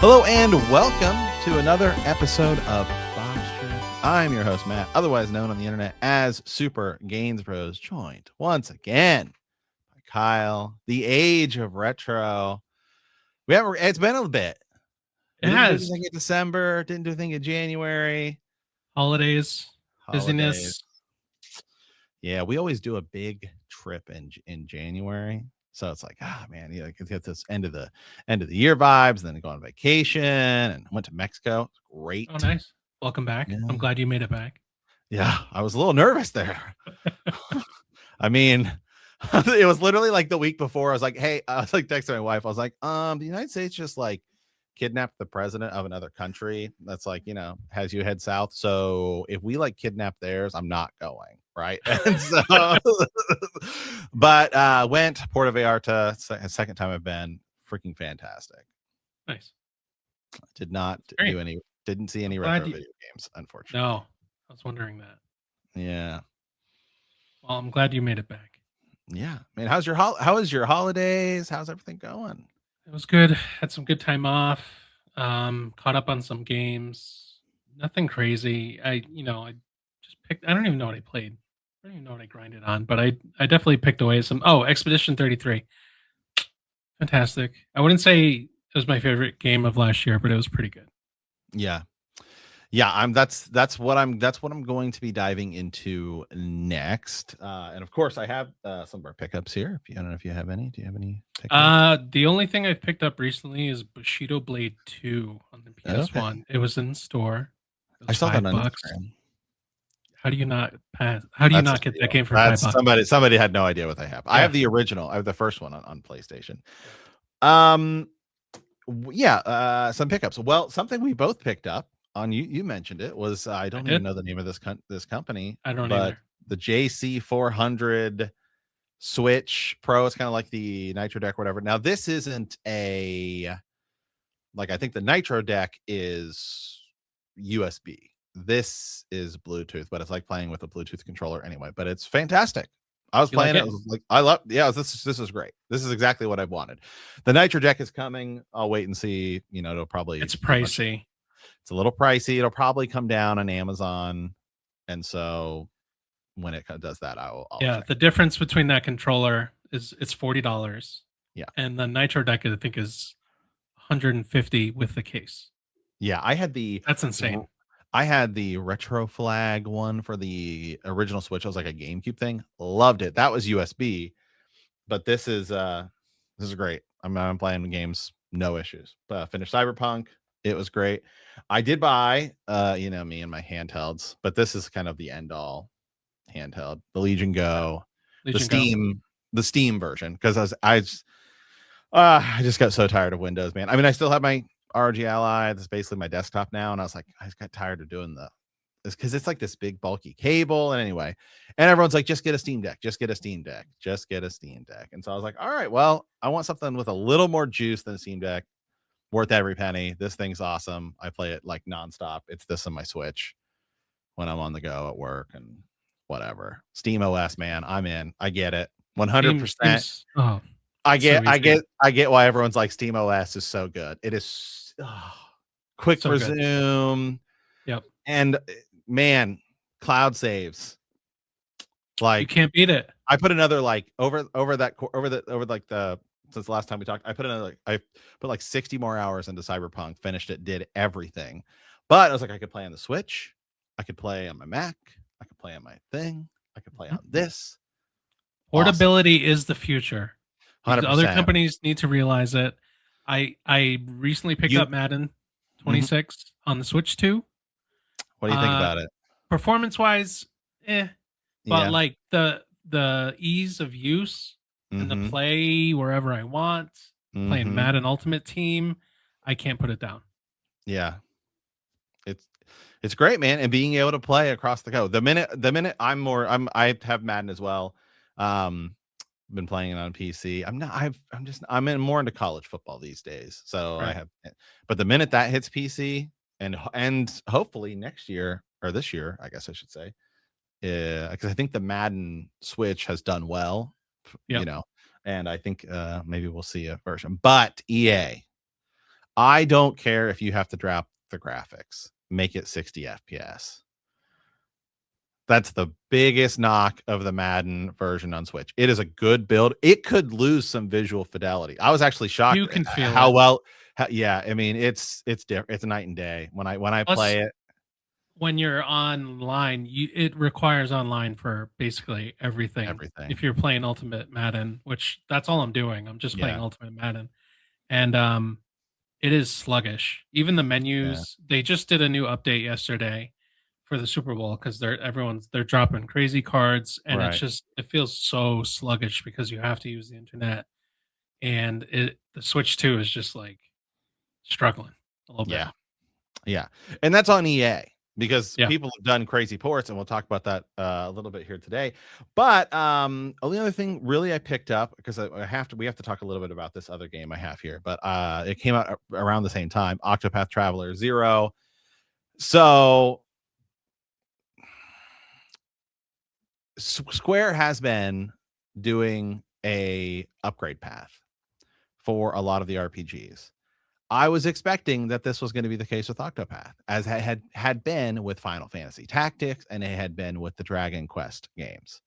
Hello and welcome to another episode of BoxTrick. I'm your host, Matt, otherwise known on the internet as Super Gains Bros, joined once again by Kyle, the age of retro. It's been a bit. We It didn't do has anything in December, didn't do anything in January. holidays, Holidays. busyness. Yeah, we always do a big trip in January. So it's like, man, you get this end of the year vibes, and then go on vacation and went to Mexico. Great. Oh, nice. Welcome back. Yeah. I'm glad you made it back. Yeah, I was a little nervous there. I mean, it was literally like the week before. I was like, hey, I was like texting my wife. I was like, the United States just like kidnapped the president of another country that's like, has you head south. So if we like kidnap theirs, I'm not going. Right. And so, but went Puerto Vallarta, second time I've been. Freaking fantastic. Nice. Did not Great. do any, didn't see any retro video games, unfortunately. No, I was wondering that. Yeah. Well, I'm glad you made it back. Yeah, man. How was your holidays? How's everything going? It was good. Had some good time off. Caught up on some games. Nothing crazy. I just picked. I don't even know what I played. I don't even know what I grinded on, but I definitely picked away some. Oh, Expedition 33. Fantastic. I wouldn't say it was my favorite game of last year, but it was pretty good. Yeah. That's what I'm going to be diving into next. And of course I have some of our pickups here. I don't know if you have any. Do you have any pickups? The only thing I've picked up recently is Bushido Blade 2 on the PS1. Okay. It was in the store. I saw that on $5. Instagram. How do you not pass? How do you not get that game for $5? Somebody had no idea what they have. Yeah. I have the original. I have the first one on PlayStation. Some pickups. Well, something we both picked up on you mentioned it was I don't even know the name of this company. I don't either. The JC400 Switch Pro is kind of like the Nitro deck or whatever. Now this isn't I think the Nitro deck is USB. This is Bluetooth, but it's like playing with a Bluetooth controller anyway, but it's fantastic. I was playing it. I was like, I love, this is great. This is exactly what I wanted. The Nitro deck is coming. I'll wait and see. It'll probably, it's pricey. It's a little pricey. It'll probably come down on Amazon. And so when it does that, I'll the difference between that controller is it's $40. Yeah. And the Nitro deck, I think, is $150 with the case. Yeah. That's insane. I had the Retro Flag one for the original Switch. It was like a GameCube thing. Loved it. That was USB, but this is great. I'm playing games, no issues. Finished Cyberpunk. It was great. I did buy, me and my handhelds, but this is kind of the end all handheld, the Legion Go, the Steam version, because I just got so tired of Windows, man. I mean, I still have my ROG Ally. That's basically my desktop now, and I was like, I just got tired of doing this because it's like this big bulky cable. And anyway, and everyone's like, just get a Steam Deck, just get a Steam Deck, just get a Steam Deck. And so I was like, all right, well, I want something with a little more juice than a Steam Deck. Worth every penny. This thing's awesome. I play it like nonstop. It's this on my Switch when I'm on the go at work and whatever. Steam OS, man, I'm in. I get it. 100%. Oh, I get why everyone's like Steam OS is so good. It is quick so resume. Yep. And man, cloud saves. Like you can't beat it. I put another over since the last time we talked, I put like 60 more hours into Cyberpunk, finished it, did everything. But I was like, I could play on the Switch, I could play on my Mac, I could play on my thing, I could play on this. Portability is the future. 100%. Other companies need to realize it. I recently picked up Madden 26 on the Switch 2. What do you think about it? Performance-wise, but like the ease of use and the play wherever I want, playing Madden Ultimate Team, I can't put it down. Yeah. It's great, man, and being able to play across the go. The minute I have Madden as well. Been playing it on PC. I'm more into college football these days. So right. But the minute that hits PC and hopefully next year or this year, I guess I should say, because I think the Madden Switch has done well, and I think maybe we'll see a version. But EA, I don't care if you have to drop the graphics. Make it 60 FPS. That's the biggest knock of the Madden version on Switch. It is a good build. It could lose some visual fidelity. I was actually shocked You can at feel how it. well. Yeah, I mean it's different. It's a night and day when I Plus, play it. when you're online, it requires online for basically everything. Everything. If you're playing Ultimate Madden, which that's all I'm doing. I'm just playing Yeah, Ultimate Madden, and it is sluggish. Even the yeah, menus, they just did a new update yesterday for the Super Bowl because they're dropping crazy cards, and it's right. just it feels so sluggish because you have to use the internet, and the Switch 2 is just like struggling a little bit. Yeah, yeah, and that's on EA because Yeah. people have done crazy ports, and we'll talk about that a little bit here today. But only other thing really I picked up because we have to talk a little bit about this other game I have here. But it came out around the same time, Octopath Traveler 0. So Square has been doing a upgrade path for a lot of the RPGs. I was expecting that this was going to be the case with Octopath, as had been with Final Fantasy Tactics, and it had been with the Dragon Quest games.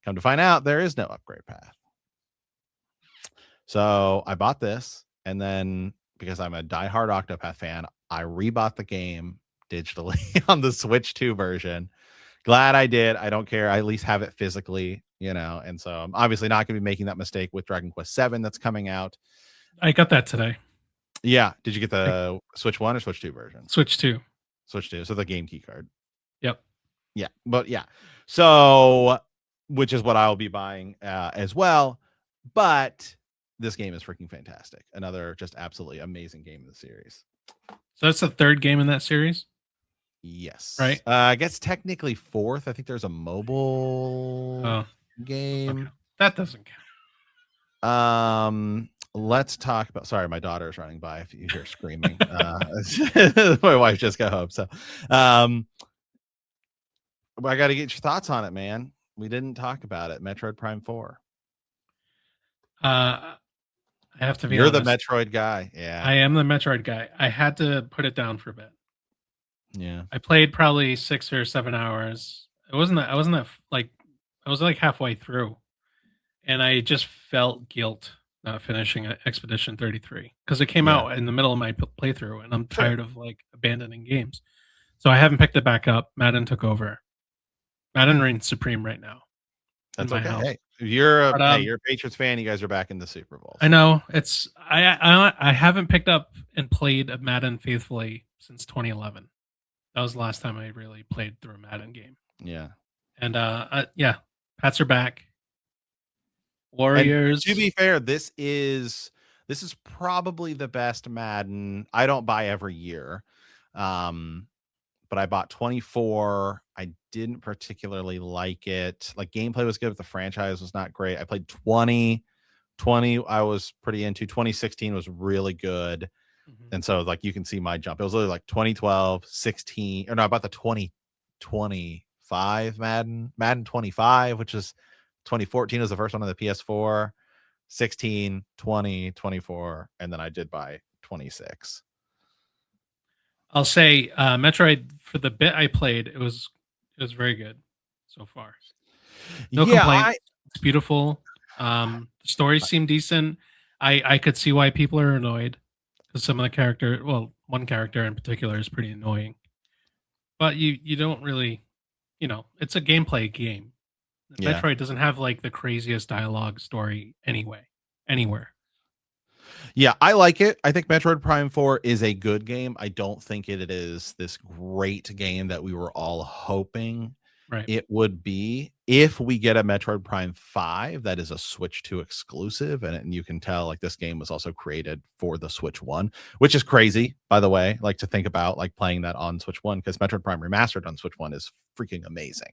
Come to find out, there is no upgrade path. So I bought this, and then because I'm a diehard Octopath fan, I rebought the game digitally on the Switch 2 version. Glad I did. I don't care. I at least have it physically, and so I'm obviously not going to be making that mistake with Dragon Quest 7 that's coming out. I got that today. Yeah. Did you get Like, the Switch 1 or Switch 2 version? Switch 2. Switch 2. So the game key card. Yep. Yeah. But yeah. So, which is what I'll be buying as well. But this game is freaking fantastic. Another just absolutely amazing game in the series. So that's the third game in that series, Yes. right? I guess technically fourth. I think there's a mobile Oh, game. okay. That doesn't count. Let's talk about. Sorry, my daughter is running by. If you hear screaming, my wife just got home. So, I got to get your thoughts on it, man. We didn't talk about it. Metroid Prime 4. I have to be You're the honest. Metroid guy. Yeah. I am the Metroid guy. I had to put it down for a bit. Yeah. I played probably 6 or 7 hours. I wasn't that like I was like halfway through, and I just felt guilt not finishing Expedition 33 because it came Yeah. out in the middle of my playthrough, and I'm Sure. tired of like abandoning games. So I haven't picked it back up. Madden took over. Madden reigns supreme right now in That's my okay. house. Hey, you're But, a Patriots fan. You guys are back in the Super Bowl. I know it's I haven't picked up and played a Madden faithfully since 2011. That was the last time I really played through a Madden game. Yeah. And yeah, Pats are back. And Warriors. to be fair, this is probably the best Madden. I don't buy every year. But I bought 24. I didn't particularly like it. Like gameplay was good, but the franchise was not great. I played 20. 20 I was pretty into. 2016 was really good. Mhm. And so like you can see my jump. It was literally like 2012, 16, or no, about the 2025 Madden 25, which is 2014 was the first one on the PS4, 16, 20, 24, and then I did buy 26. I'll say Metroid for the bit I played, it was very good so far. No Yeah, complaints. It's beautiful. The stories seem decent. I could see why people are annoyed because some of the character, well, one character in particular is pretty annoying. But you don't really, it's a gameplay game. yeah. Metroid doesn't have like the craziest dialogue story anywhere. Yeah, I like it. I think Metroid Prime 4 is a good game. I don't think it is this great game that we were all hoping Right. it would be. If we get a Metroid Prime 5 that is a Switch 2 exclusive, and you can tell like this game was also created for the Switch 1, which is crazy, by the way, like to think about like playing that on Switch 1, because Metroid Prime Remastered on Switch 1 is freaking amazing.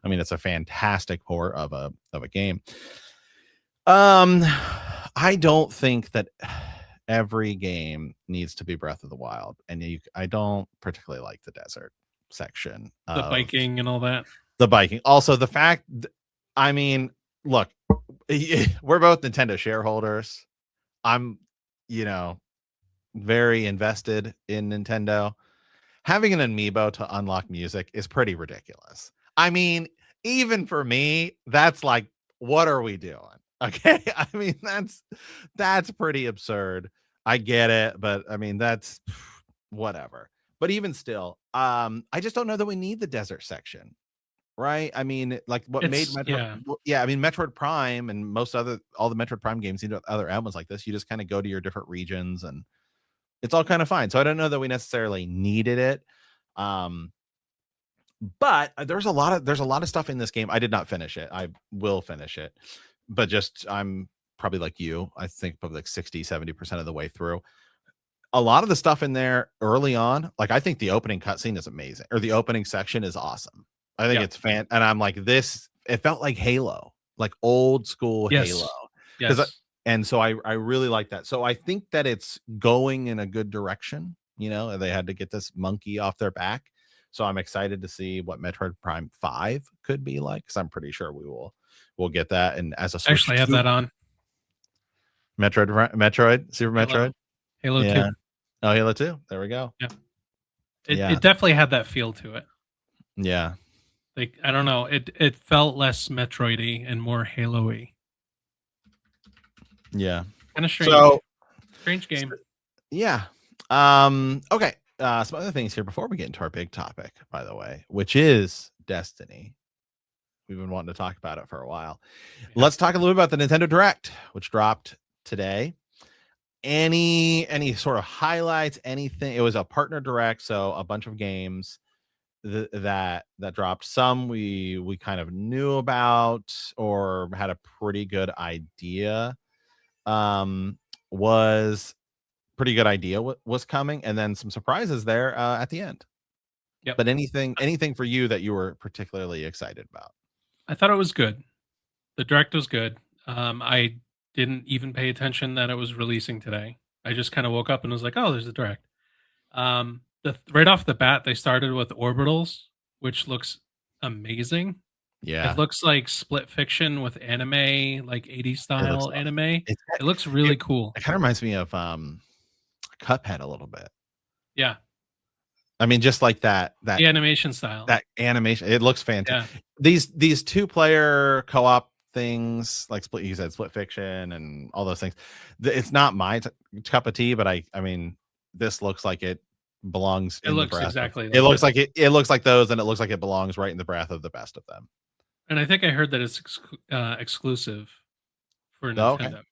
I mean, it's a fantastic port of a game. I don't think that every game needs to be Breath of the Wild, and I don't particularly like the desert section, The biking and all that. The biking. Also, the fact, I mean, look, we're both Nintendo shareholders. I'm, very invested in Nintendo. Having an amiibo to unlock music is pretty ridiculous. I mean, even for me, that's like, what are we doing? Okay. I mean, that's pretty absurd. I get it, but I mean, that's whatever. But even still, I just don't know that we need the desert section. Right? I mean, like what made It's Metro yeah. yeah, I mean, Metroid Prime and all the Metroid Prime games, other elements like this, you just kind of go to your different regions and it's all kind of fine. So I don't know that we necessarily needed it. Um, but there's a lot of stuff in this game. I did not finish it. I will finish it. But just I'm probably like you. I think probably like 60-70% of the way through. A lot of the stuff in there early on, like I think the opening cutscene is amazing, or the opening section is awesome. I think Yep. it's and I'm like this. It felt like Halo, like old school Halo, Yes. because Yes. and so I really like that. So I think that it's going in a good direction. You know, they had to get this monkey off their back, so I'm excited to see what Metroid Prime 5 could be like. Because I'm pretty sure we'll get that, and as a Switch Actually, I have 2, that on Metroid, Super Halo. Metroid, Halo 2. yeah. Oh, Halo 2. There we go. Yeah. Yeah. It definitely had that feel to it. Yeah. Like I don't know, it felt less Metroidy and more Halo-y. Yeah. Kind of strange. So, Strange game. yeah. Okay. Some other things here before we get into our big topic, by the way, which is Destiny. We've been wanting to talk about it for a while. Yeah. Let's talk a little bit about the Nintendo Direct, which dropped today. Any sort of highlights, anything? It was a partner direct, so a bunch of games that dropped. Some we kind of knew about or had a pretty good idea. Was pretty good idea what was coming, and then some surprises there at the end. Yep. But anything for you that you were particularly excited about? I thought it was good. The direct was good. I didn't even pay attention that it was releasing today. I just kind of woke up and was like, "Oh, there's a direct." Right off the bat, they started with orbitals, which looks amazing. It Yeah, looks like split fiction with anime, like 80s it looks style awesome. anime. It It looks it, really cool. it kind of reminds me of Cuphead a little bit. Yeah, I mean, just like that the animation style. that animation, it looks Yeah, fantastic. These two-player co-op things, like split, you said split fiction and all those things. It's not my cup of tea, but I mean, this looks like it belongs it in the looks breath of exactly it. like Looks it. like it looks like those, and it looks like it belongs right in the breath of the best of them. And I think I heard that it's exclusive for Oh, okay, Nintendo.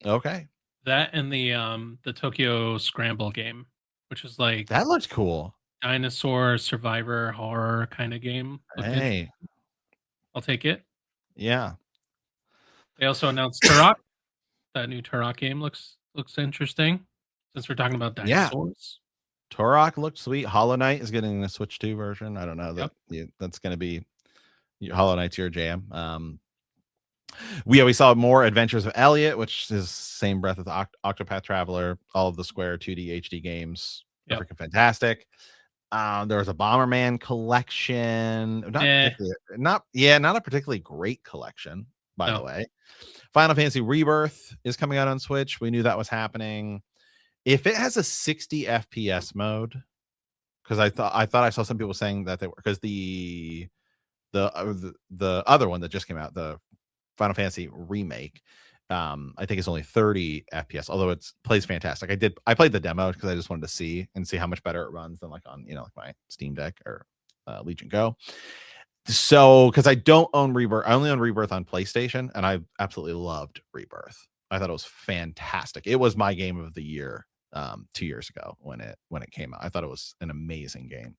okay, That and the Tokyo Scramble game, which is like that looks cool. dinosaur survivor horror kind of game. Looked Hey, interesting. I'll take it. yeah, They also announced Turok. That new Turok game looks interesting. Since we're talking about yeah. dinosaurs. Turok looked sweet. Hollow Knight is getting a Switch 2 version. I don't know that Yep. that's going to be Hollow Knight's your jam. We saw more Adventures of Elliot, which is same breath of the Octopath Traveler. All of the Square 2D HD games are Yep. freaking fantastic. There was a Bomberman collection. Eh, Not a particularly great collection, by the no. way. Final Fantasy Rebirth is coming out on Switch. We knew that was happening. If it has a 60 FPS mode, because I thought I saw some people saying that they were, because the other one that just came out, the Final Fantasy remake, I think it's only 30 FPS, although it plays fantastic. I played the demo because I just wanted to see how much better it runs than like on like my Steam Deck or Legion Go. So because I don't own Rebirth, I only own Rebirth on PlayStation, and I absolutely loved Rebirth. I thought it was fantastic. It was my game of the year 2 years ago when it came out. I thought it was an amazing game.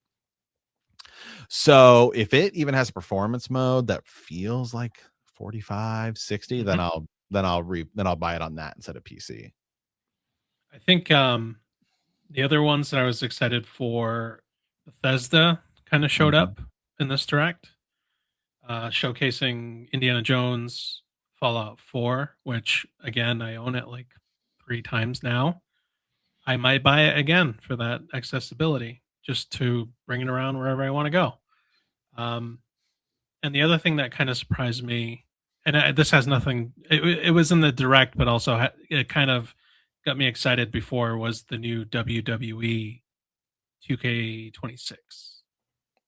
So if it even has a performance mode that feels like 45, 60, then Mhm. I'll buy it on that instead of PC. I think the other ones that I was excited for, Bethesda kind of showed Mhm. up in this direct, showcasing Indiana Jones, Fallout 4, which again I own it like 3 times now. I might buy it again for that accessibility, just to bring it around wherever I want to go. Um, and the other thing that kind of surprised me, and this has nothing, it was in the direct, but also it kind of got me excited before was the new WWE 2K26. It's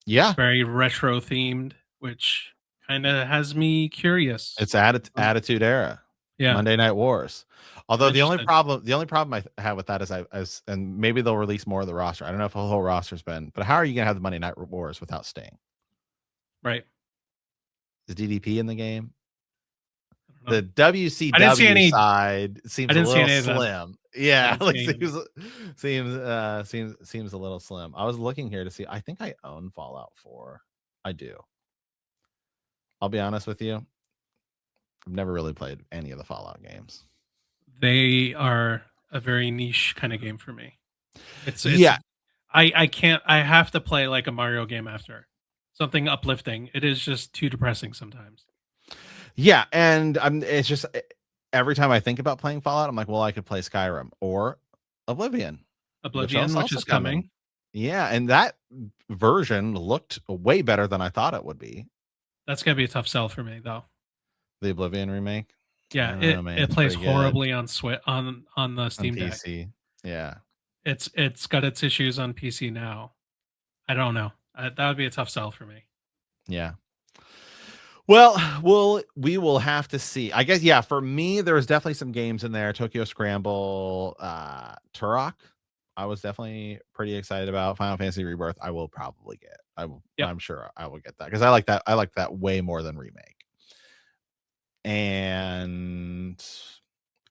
Yeah, very retro themed, which kind of has me curious. it's Um, Attitude Era, yeah, Monday Night Wars. I'm Although interested. the only problem I have with that is and maybe they'll release more of the roster. I don't know if the whole roster's been, but how are you gonna have the Monday Night Wars without Sting? Right. Is DDP in the game? I don't know. The I didn't see WCW any. side I seems a didn't see little any of them. slim. I Yeah, didn't see like any of them. seems a little slim. I was looking here to see. I think I own Fallout 4. I do. I'll be honest with you. I've never really played any of the Fallout games. They are a very niche kind of game for me. It's Yeah, I can't. I have to play like a Mario game after something uplifting. It is just too depressing sometimes. yeah, and I'm. It's just every time I think about playing Fallout, I'm like, well, I could play Skyrim or Oblivion, which Oblivion, is which also is coming. coming. Yeah, and that version looked way better than I thought it would be. That's gonna be a tough sell for me though. The Oblivion remake. I Yeah, don't know, man. it It's plays pretty good horribly on on the on Steam Deck. PC. Yeah, It's got its issues on PC now. I don't know. That would be a tough sell for me. yeah. Well, we will have to see. I guess yeah. For me, there's definitely some games in there. Tokyo Scramble, Turok. I was definitely pretty excited about Final Fantasy Rebirth. I will probably get. Yep. I'm sure I will get that because I like that. I like that way more than remake. And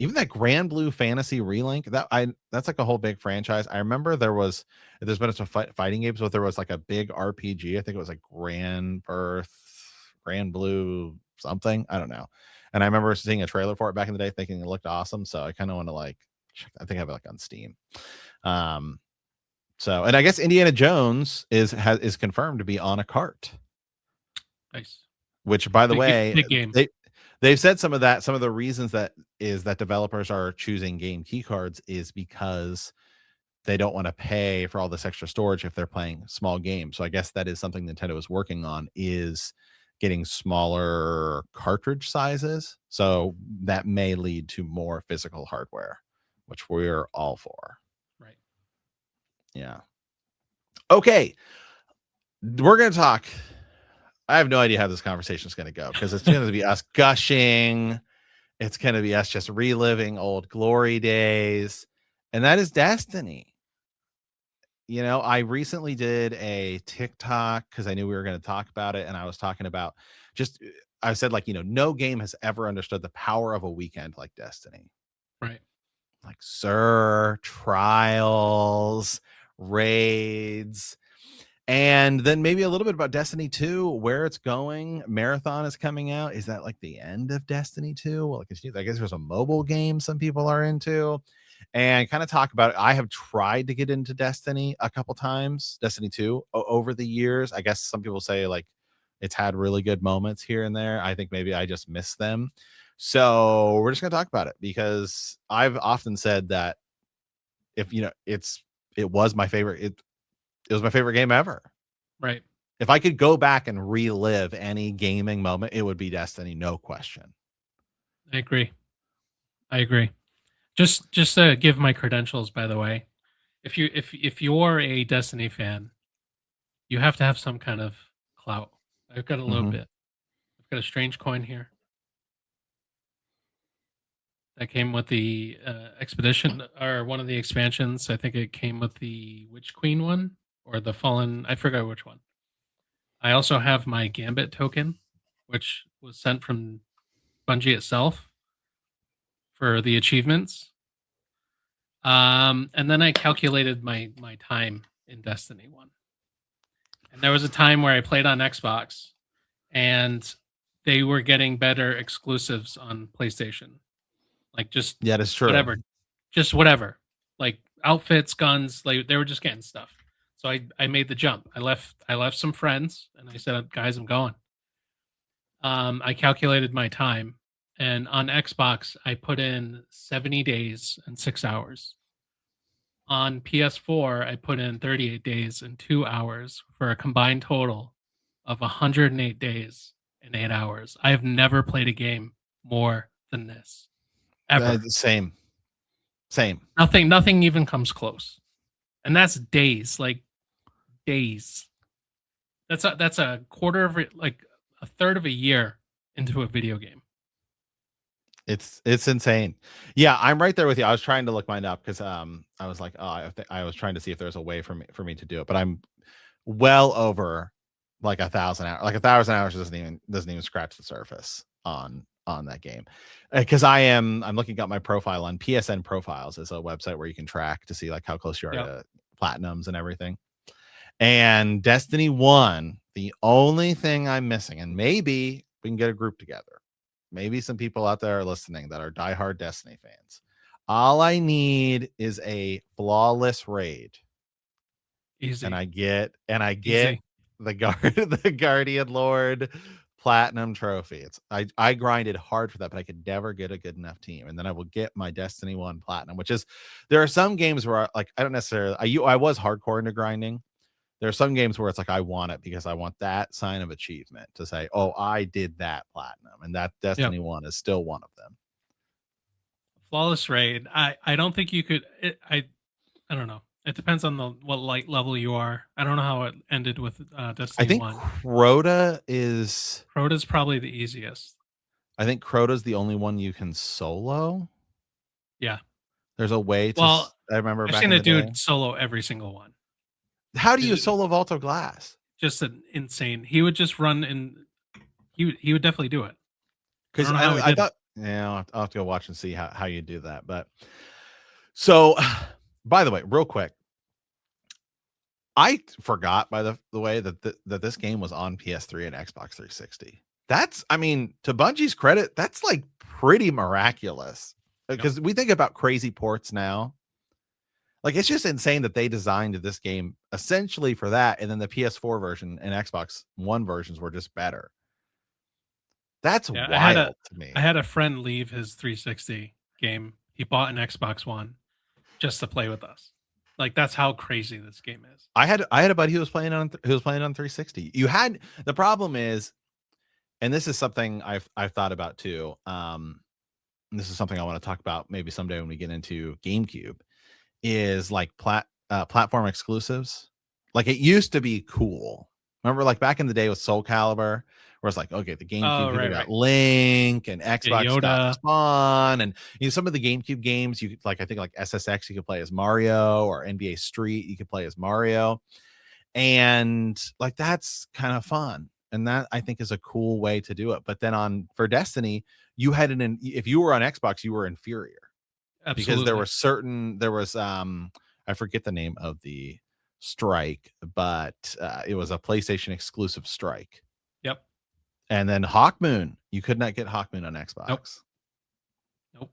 even that Grand Blue Fantasy Relink, that's like a whole big franchise. I remember there's been some fighting games, but there was like a big RPG. I think it was like Grand Blue something. I don't know. And I remember seeing a trailer for it back in the day, thinking it looked awesome. So I kind of want to like check. I think I have it like on Steam. Um, so and I guess Indiana Jones is confirmed to be on a cart. Nice. Which, by the way, Big game. they've said some of the reasons that developers are choosing game key cards is because they don't want to pay for all this extra storage if they're playing small games. So I guess that is something Nintendo is working on is getting smaller cartridge sizes. So that may lead to more physical hardware, which we're all for. Right. Yeah. Okay. We're going to talk. I have no idea how this conversation is going to go because it's going to be us gushing. It's going to be us just reliving old glory days. And that is Destiny. You know, I recently did a TikTok because I knew we were going to talk about it. And I was talking about I said, like, no game has ever understood the power of a weekend like Destiny. Right. Like, sir, trials, raids. And then maybe a little bit about Destiny 2, where it's going. Marathon is coming out. Is that like the end of Destiny 2? Well, I guess there's a mobile game some people are into. And kind of talk about it. I have tried to get into Destiny a couple times, Destiny 2, over the years. I guess some people say like it's had really good moments here and there. I think maybe I just miss them. So we're just going to talk about it because I've often said that if it was my favorite. It was my favorite game ever. Right. If I could go back and relive any gaming moment, it would be Destiny, no question. I agree. I agree. Just to give my credentials, by the way, if you're a Destiny fan, you have to have some kind of clout. I've got a little Mhm. bit. I've got a strange coin here that came with the expedition or one of the expansions. I think it came with the Witch Queen one or the Fallen. I forgot which one. I also have my Gambit token, which was sent from Bungie itself for the achievements. And then I calculated my time in Destiny 1. And there was a time where I played on Xbox and they were getting better exclusives on PlayStation. Like just Yeah, that's true. whatever. Just whatever. Like outfits, guns, like they were just getting stuff. So I made the jump. I left some friends and I said, guys, I'm going. I calculated my time and on Xbox I put in 70 days and 6 hours. On PS4, I put in 38 days and 2 hours for a combined total of 108 days and 8 hours. I have never played a game more than this ever. Same. Same. Nothing even comes close. And that's days, like days. That's a quarter of it, like a third of a year into a video game. It's insane. Yeah, I'm right there with you. I was trying to look mine up because I was like, oh, I was trying to see if there's a way for me to do it, but I'm well over like 1,000 hours. Like 1,000 hours doesn't even scratch the surface on that game. Because I'm looking at my profile on PSN Profiles, is a website where you can track to see like how close you are Yeah. to platinums and everything. And Destiny 1, the only thing I'm missing, and maybe we can get a group together. Maybe some people out there are listening that are diehard Destiny fans. All I need is a flawless raid, and Easy. I get Easy. the guard the Guardian Lord platinum trophy. I grinded hard for that, but I could never get a good enough team, and then I will get my Destiny 1 platinum, which is, there are some games where like I don't necessarily, I was hardcore into grinding. There are some games where it's like I want it because I want that sign of achievement to say, oh, I did that platinum, and that Yep. Destiny 1 is still one of them. Flawless raid. I don't think you could. I don't know. It depends on the what light level you are. I don't know how it ended with I Destiny think One. Crota is Crota's probably the easiest. I think Crota's the only one you can solo. Yeah. There's a way to Well, I remember I've back seen in a the day. dude solo every single one. How do you It- solo Vault of Glass? Just an insane. He would just run and he would definitely do it. I Because don't know how he I did it. thought, yeah, I'll have to go watch and see how you do that. But so, by the way, real quick, I forgot by the way that this game was on PS3 and Xbox 360. That's, I mean, to Bungie's credit, that's like pretty miraculous. Yep. Because we think about crazy ports now. Like, it's just insane that they designed this game essentially for that, and then the PS4 version and Xbox One versions were just better. That's Yeah, wild to me. I had a friend leave his 360 game. He bought an Xbox One just to play with us. Like that's how crazy this game is. I had a buddy who was playing on 360. You had, the problem is, and this is something I've thought about too. And this is something I want to talk about maybe someday when we get into GameCube, is like platform exclusives. Like, it used to be cool. Remember, like back in the day with Soul Calibur, where it's like, okay, the GameCube Oh, people right, got right. Link, and Yeah, Xbox got Yoda. Spawn, and some of the GameCube games you could, like, I think like SSX you could play as Mario, or NBA Street you could play as Mario, and like that's kind of fun, and that I think is a cool way to do it. But then for Destiny, you had if you were on Xbox, you were inferior, because Absolutely. there was I forget the name of the strike, but it was a PlayStation exclusive strike. Yep. And then Hawkmoon, you could not get Hawkmoon on Nope. Xbox. Nope.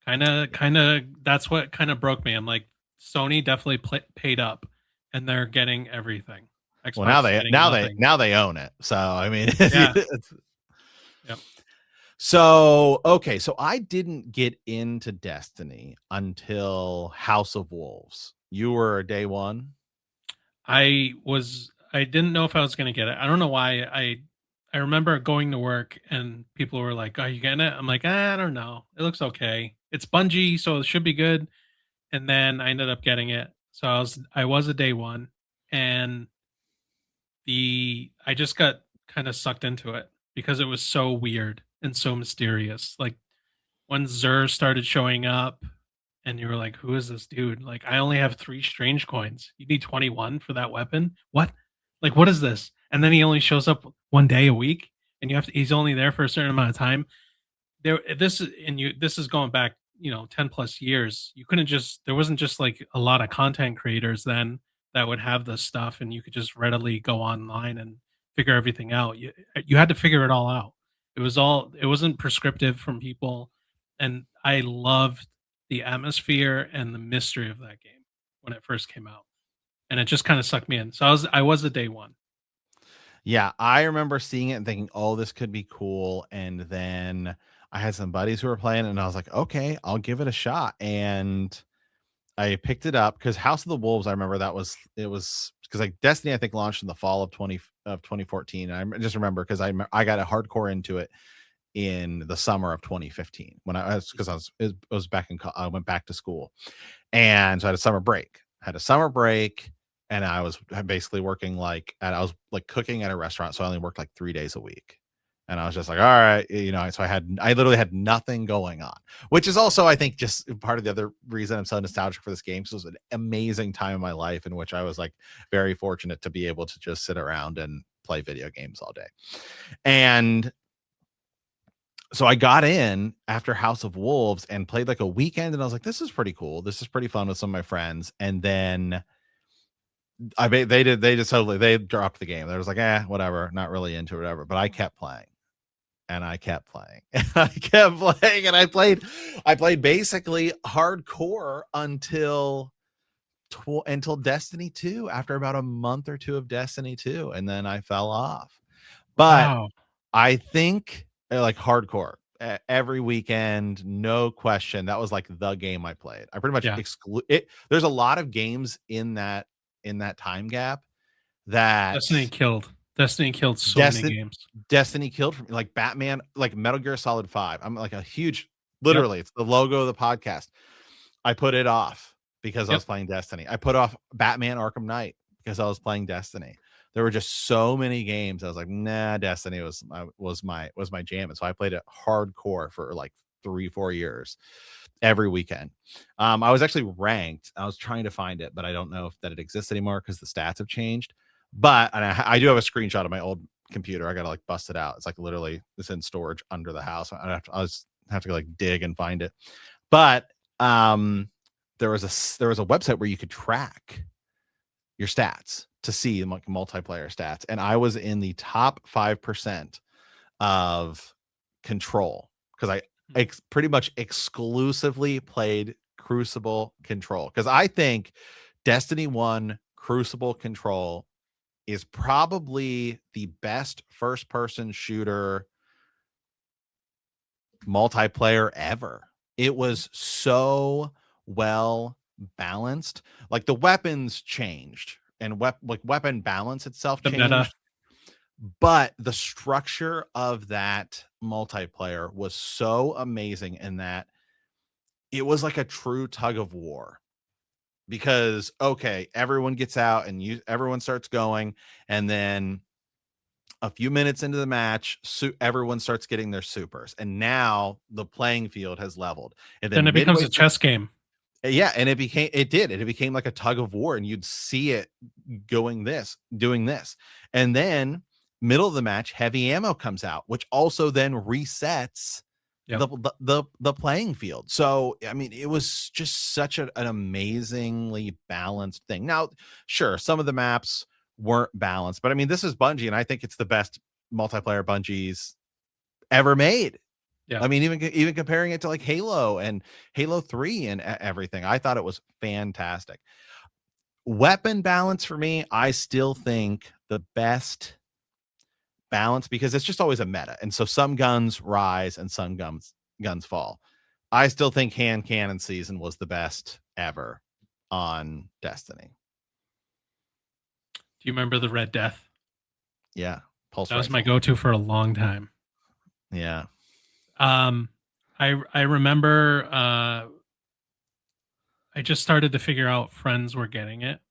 Kind of. That's what kind of broke me. I'm like, Sony definitely paid up, and they're getting everything. Well, Xbox is getting nothing. now they own it. So I mean, Yeah. it's, Yep. so okay. So I didn't get into Destiny until House of Wolves. You were day one. I didn't know if I was gonna get it. I don't know why. I remember going to work and people were like, "Are you getting it?" I'm like, I don't know. It looks okay. It's Bungie, so it should be good. And then I ended up getting it. So I was a day one, and I just got kind of sucked into it because it was so weird and so mysterious. Like when Xur started showing up and you were like, who is this dude? Like, I only have 3 strange coins. You need 21 for that weapon? What? Like, what is this? And then he only shows up 1 day a week and he's only there for a certain amount of time. This is going back, 10 plus years. You couldn't just there wasn't just like a lot of content creators then that would have this stuff and you could just readily go online and figure everything out. You had to figure it all out. It wasn't prescriptive from people, and I loved the atmosphere and the mystery of that game when it first came out. And it just kind of sucked me in. So I was a day one. Yeah, I remember seeing it and thinking, "Oh, this could be cool." And then I had some buddies who were playing, and I was like, "Okay, I'll give it a shot." And I picked it up because House of the Wolves, I remember it was because like Destiny, I think launched in the fall of 2014. And I just remember because I got a hardcore into it in the summer of 2015 when I was because I was back I went back to school, and so I had a summer break. And I was basically working I was like cooking at a restaurant, so I only worked like 3 days a week. And I was just like, all right, so I literally had nothing going on, which is also, I think, just part of the other reason I'm so nostalgic for this game. So it was an amazing time in my life in which I was like very fortunate to be able to just sit around and play video games all day. And so I got in after House of Wolves and played like a weekend, and I was like, this is pretty cool. This is pretty fun with some of my friends. And then they dropped the game. They was like, whatever, not really into it, whatever. But I kept playing and I kept playing and I kept playing and I played basically hardcore until Destiny 2, after about a month or two of Destiny 2, and then I fell off. But Wow. I think like hardcore every weekend, no question. That was like the game I played. I pretty much Yeah. exclude it. There's a lot of games in that time gap that Destiny killed so many Destiny games. Destiny killed for me, like Batman, like Metal Gear Solid 5. I'm like a huge, Yep. literally, it's the logo of the podcast. I put it off because I Yep. was playing Destiny. I put off Batman Arkham Knight because I was playing Destiny. There were just so many games. I was like, nah, Destiny was my jam. And so I played it hardcore for like 3-4 years every weekend. I was actually ranked. I was trying to find it, but I don't know if that it exists anymore because the stats have changed. But and I do have a screenshot of my old computer. I gotta like bust it out. It's like literally it's in storage under the house. I have to like dig and find it. But there was a website where you could track your stats to see like multiplayer stats, and I was in the top 5% of Control because I pretty much exclusively played Crucible Control, because I think Destiny 1 Crucible Control is probably the best first person shooter multiplayer ever. It was so well balanced. Like the weapons changed and weapon balance itself The meta. changed, but the structure of that multiplayer was so amazing in that it was like a true tug of war. Because okay, everyone gets out and everyone starts going, and then a few minutes into the match, everyone starts getting their supers, and now the playing field has leveled. And Then then it becomes midway a through, chess game. yeah, and it became like a tug of war, and you'd see it doing this, and then middle of the match, heavy ammo comes out, which also then resets Yep. the playing field. So I mean, it was just such an amazingly balanced thing. Now, sure, some of the maps weren't balanced, but I mean, this is Bungie, and I think it's the best multiplayer Bungie's ever made. Yeah. I mean, even comparing it to like Halo and Halo 3 and everything, I thought it was fantastic. Weapon balance for me, I still think the best balance, because it's just always a meta. And so some guns rise and some guns fall. I still think hand cannon season was the best ever on Destiny. Do you remember the Red Death? Yeah. Pulse That was my rifle. go-to for a long time. Yeah. I remember I just started to figure out friends were getting it,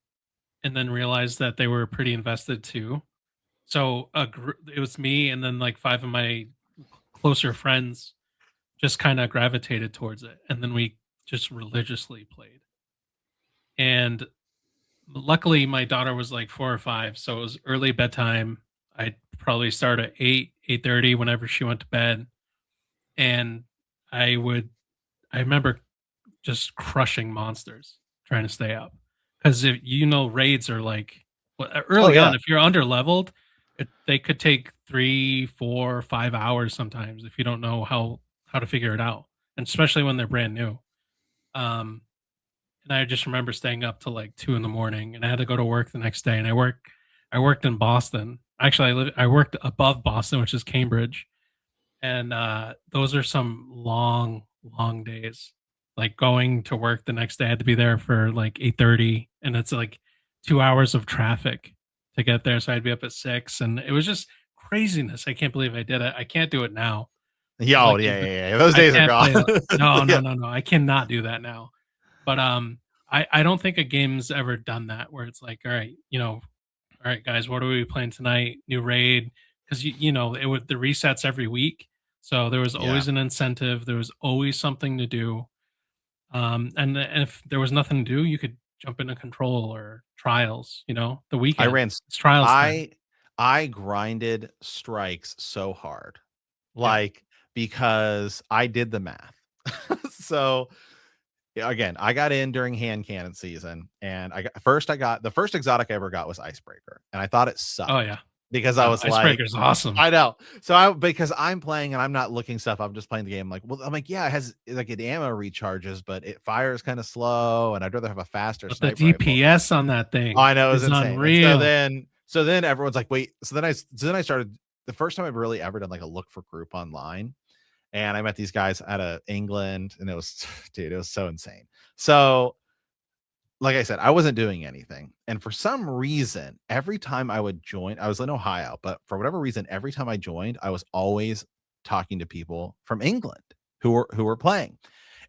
and then realized that they were pretty invested too. So it was me and then like 5 of my closer friends just kind of gravitated towards it, and then we just religiously played. And luckily my daughter was like 4 or 5, so it was early bedtime. I'd probably start at 8:30 whenever she went to bed, and I would I remember just crushing monsters trying to stay up, because if raids are like, well, Oh early yeah. on if you're under leveled, they could take 3, 4, 5 hours sometimes if you don't know how to figure it out, and especially when they're brand new. um and I just remember staying up till like 2 in the morning, and I had to go to work the next day. And I worked in Boston. Actually, I worked above Boston, which is Cambridge, and those are some long, long days. Like going to work the next day, I had to be there for like 8:30, and it's like 2 hours of traffic to get there. So I'd be up at 6, and it was just craziness. I can't believe I did it. I can't do it now. Yeah, Those oh, games, yeah. Those I days are can't gone. play tho no, no, Yeah. no, no, I cannot do that now. But, I don't think a game's ever done that where it's like, "All right, all right, guys, what are we playing tonight? New raid," 'cause it would the resets every week, so there was Yeah. always an incentive, there was always something to do, and if there was nothing to do, you could jump into Control or Trials, the I weekend. ran It's Trials time. I grinded strikes so hard, Yeah. like, because I did the math. So, yeah, again, I got in during hand cannon season, and I got the first exotic I ever got was Icebreaker, and I thought it Oh, sucked yeah. because I No, was like, Icebreaker's awesome. I know. So because I'm playing and I'm not looking stuff, I'm just playing the game. Like, well, I'm like, yeah, it has like it ammo recharges, but it fires kind of slow, and I'd rather have a faster But the sniper rifle. DPS on that Oh, thing I know, it was is insane. And so unreal. then everyone's like, wait. So then I started the first time I've really ever done like a look for group online. And I met these guys out of England, and it was dude, it was so insane. So like I said, I wasn't doing anything. And for some reason, every time I would join, I was in Ohio, but for whatever reason, every time I joined, I was always talking to people from England who were playing.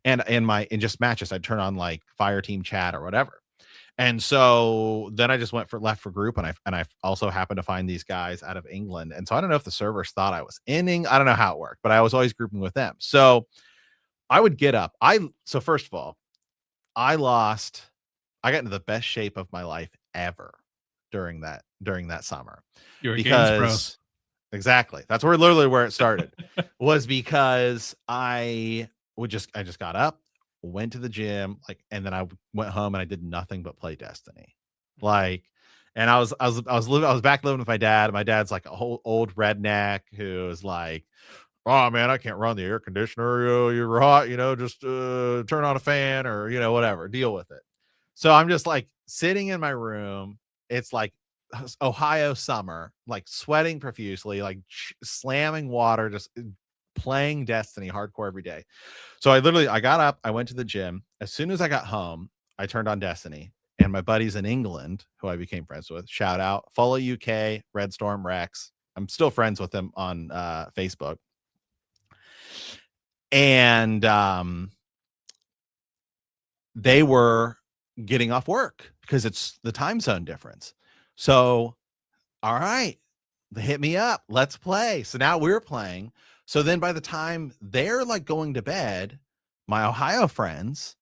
And in just matches, I'd turn on like fire team chat or whatever. And so then I just went for left for group, and I also happened to find these guys out of England. And so I don't know if the servers thought I was inning. I don't know how it worked, but I was always grouping with them. So I would get up. So first of all, I lost I got into the best shape of my life ever during that summer You're a games bros. because exactly. That's where it started. Was because I just got up, went to the gym, like, and then I went home and I did nothing but play Destiny. Mhm. Like, and I was back living with my dad. My dad's like a whole old redneck who's like, oh man, I can't run the air conditioner. You're hot, just turn on a fan or whatever, deal with it. So I'm just like sitting in my room. It's like Ohio summer, like sweating profusely, like slamming water, just playing Destiny hardcore every day. So I got up, I went to the gym. As soon as I got home, I turned on Destiny, and my buddies in England, who I became friends with, shout out, follow UK, Red Storm Rex. I'm still friends with them on Facebook. And they were getting off work because it's the time zone difference. So, all right, they hit me up. Let's play. So now we're playing. So then by the time they're like going to bed, my Ohio friends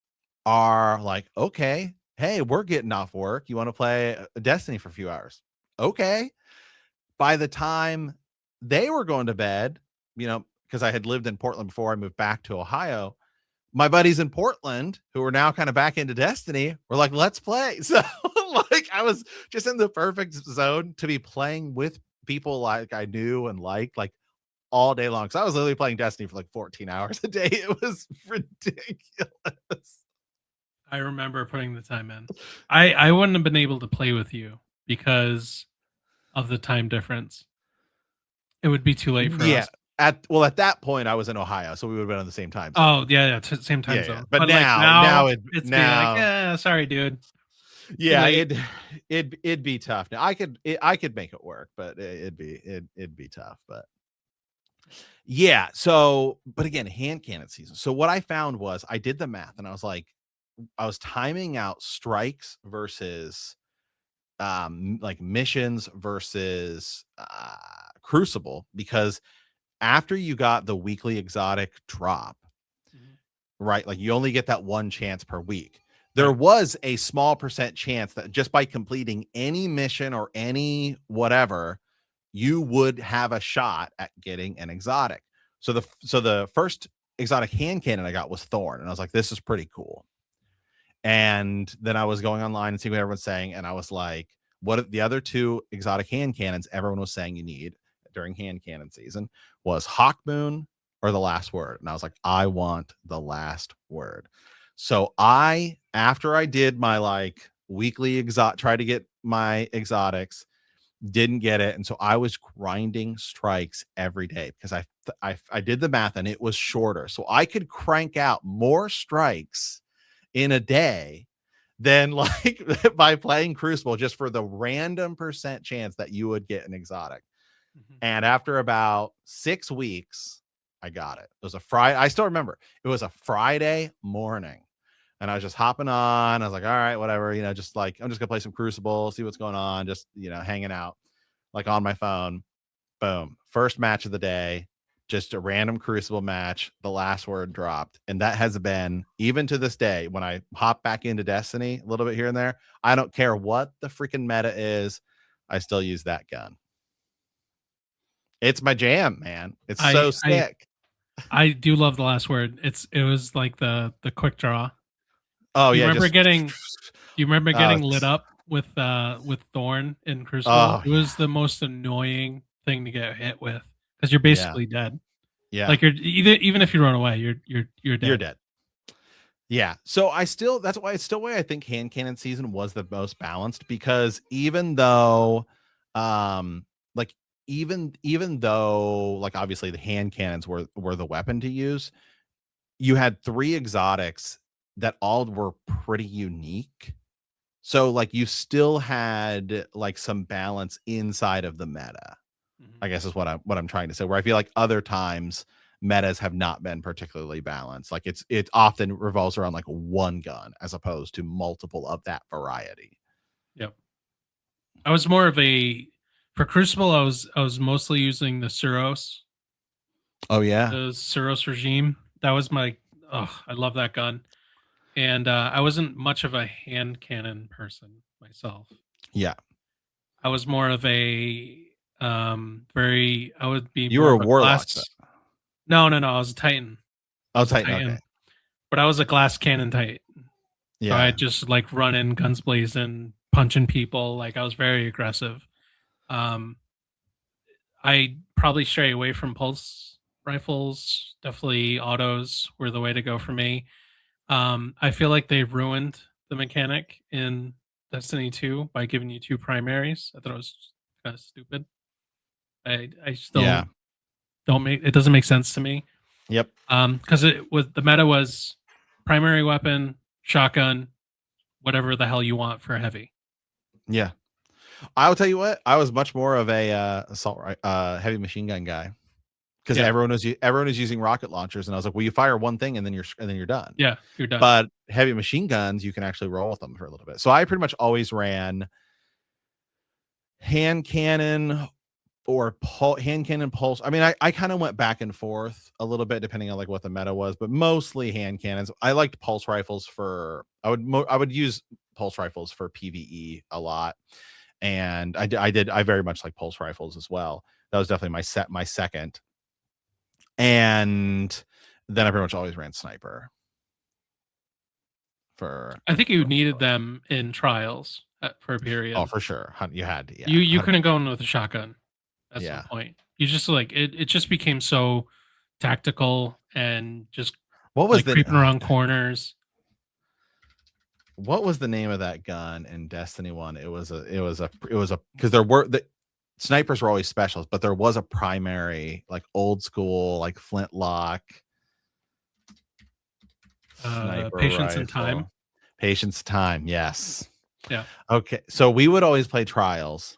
are like, okay, hey, we're getting off work. You want to play Destiny for a few hours? Okay. By the time they were going to bed, because I had lived in Portland before I moved back to Ohio, my buddies in Portland who are now kind of back into Destiny were like, let's play. So like I was just in the perfect zone to be playing with people like I knew and liked like all day long. So I was literally playing Destiny for like 14 hours a day. It was ridiculous. I remember putting the time in. I wouldn't have been able to play with you because of the time difference. It would be too late for Yeah. us. At that point I was in Ohio, so we would have been on the same time zone. Oh, yeah, yeah, same time Yeah. zone. But But, like, now now now it it's be like, now sorry, dude. Too yeah, late." it'd be tough. Now I could make it work, but it'd be tough. But yeah, so but again, hand cannon season. So what I found was I did the math and I was like, I was timing out strikes versus like missions versus crucible because after you got the weekly exotic drop, Mhm. right? Like you only get that one chance per week. There Right. was a small percent chance that just by completing any mission or any whatever, you would have a shot at getting an exotic. So the first exotic hand cannon I got was Thorn, and I was like, this is pretty cool. And then I was going online and seeing what everyone's saying, and I was like, what are the other two exotic hand cannons everyone was saying you need during hand cannon season was Hawk Moon or the last word. And I was like, I want the last word. So after I did my like weekly try to get my exotics, didn't get it. And so I was grinding strikes every day because I did the math and it was shorter. So I could crank out more strikes in a day than like by playing Crucible just for the random percent chance that you would get an exotic. Mhm. And after about 6 weeks, I got it. It was a Friday. I still remember it was a Friday morning. And I was just hopping on. I was like, all right, whatever, just like I'm just gonna play some Crucible, see what's going on, just hanging out like on my phone. Boom. First match of the day, just a random Crucible match. The last word dropped. And that has been, even to this day, when I hop back into Destiny a little bit here and there, I don't care what the freaking meta is. I still use that gun. It's my jam, man. It's so I I sick. I do love the last word. It was like the quick draw. Oh Do you yeah, remember just getting do you remember oh, getting lit up with Thorn in Crucible? oh It was the most annoying thing to get hit with because you're yeah, basically dead. yeah. Like you're even if you run away, you're You're dead. dead. Yeah. So that's why it's still why I think hand cannon season was the most balanced, because even though like even though like obviously the hand cannons were the weapon to use, you had three exotics that all were pretty unique. So like you still had like some balance inside of the meta, Mhm. I guess is what I'm trying to say. Where I feel like other times metas have not been particularly balanced. Like it often revolves around like one gun as opposed to multiple of that variety. Yep. I was more of a for Crucible. I was mostly using Oh yeah. the Suros regime. That was my I love that gun. And I wasn't much of a hand cannon person myself. Yeah. I was more of a very. I would be You more were of a a warlock though. glass. No. I was a Titan. I Oh was a Titan, okay. Titan, but I was a glass cannon Titan. So I Yeah. just like run in, guns blazing, punching people. Like I was very aggressive. Um, I probably stray away from pulse rifles. Definitely autos were the way to go for me. I feel like they ruined the mechanic in Destiny 2 by giving you two primaries. I thought it was kind of stupid. I Yeah. still don't make it doesn't make sense to me. Yep. Because it was the meta was primary weapon, shotgun, whatever the hell you want for a heavy. Yeah. I'll tell you what, I was much more of a heavy machine gun guy. Because Yeah, everyone was using rocket launchers, and I was like, well, you fire one thing and then you're done. yeah, you're done. But heavy machine guns, you can actually roll with them for a little bit. So I pretty much always ran hand cannon or hand cannon pulse. I mean, I kind of went back and forth a little bit depending on like what the meta was, but mostly hand cannons. I liked pulse rifles for I would use pulse rifles for PvE a lot, and I very much like pulse rifles as well. That was definitely my second, and then I pretty much always ran sniper for I think you needed for them in trials for a oh, period. for sure. You had to, yeah, You couldn't 100%. go in with a shotgun at some Yeah. point. You just like it just became so tactical and just What was like the creeping around corners. what was the name of that gun in Destiny 1? It was a because there were the snipers were always specials, but there was a primary, like old school, like flintlock sniper Patience and time. rifle. Patience time, yes. Yeah. Okay, so we would always play trials,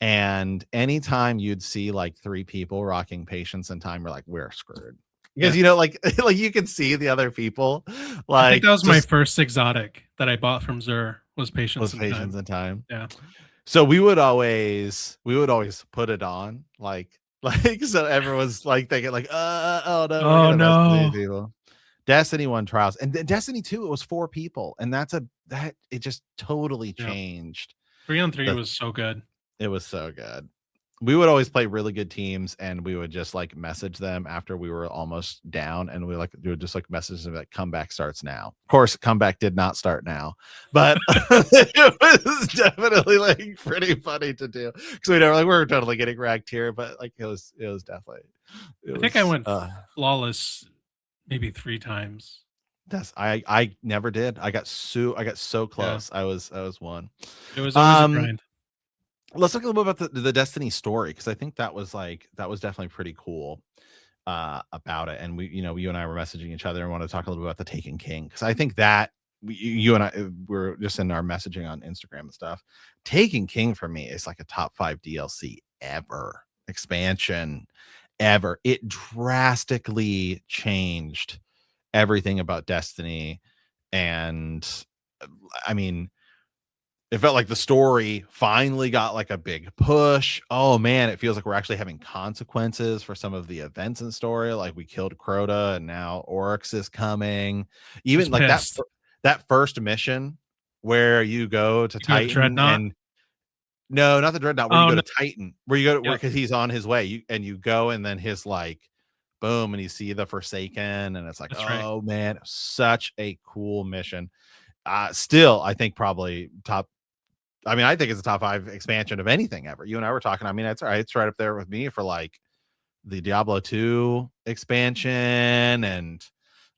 and anytime you'd see like three people rocking patience and time, we're like, we're screwed. Because Yeah. like like you can see the other people I think like that was my just first exotic that I bought from Zur was Patience with and patience Time. and time. Yeah. So we would always put it on like so everyone's like thinking like oh no, we're Oh gonna mess with these no. people. Destiny 1 trials, and then Destiny 2 it was 4 people, and that it just totally Yeah. changed 3-on-3 the was so good. it was so good. We would always play really good teams, and we would just like message them after we were almost down, and we would just like message them like comeback starts now. Of course, comeback did not start now, but it was definitely like pretty funny to do because we were totally getting racked here, but like it was definitely it I think I was went flawless maybe 3 times. I never did. I got so Yeah. close. I was one. It was always a Um grind. let's talk a little bit about the Destiny story, because I think that was definitely pretty cool about it. And you and I were messaging each other and want to talk a little bit about the Taken King, because I think that you and I were just in our messaging on Instagram and stuff. Taken King for me is like a top 5 DLC ever expansion, ever. It drastically changed everything about Destiny. And I mean, it felt like the story finally got like a big push. Oh man, it feels like we're actually having consequences for some of the events in story. Like we killed Crota and now Oryx is coming. Who's Even like pissed? that first mission where you go to You go to Titan Dreadnought? and no, not the Dreadnought, where you Oh, go no. to Titan, where you go to where Yep, because he's on his way. You go and then his like boom, and you see the Forsaken, and it's like, that's right. oh man, such a cool mission. Still, I think probably top. I mean, I think it's a top 5 expansion of anything ever. You and I were talking. I mean, it's all right. It's right up there with me for like the Diablo 2 expansion, and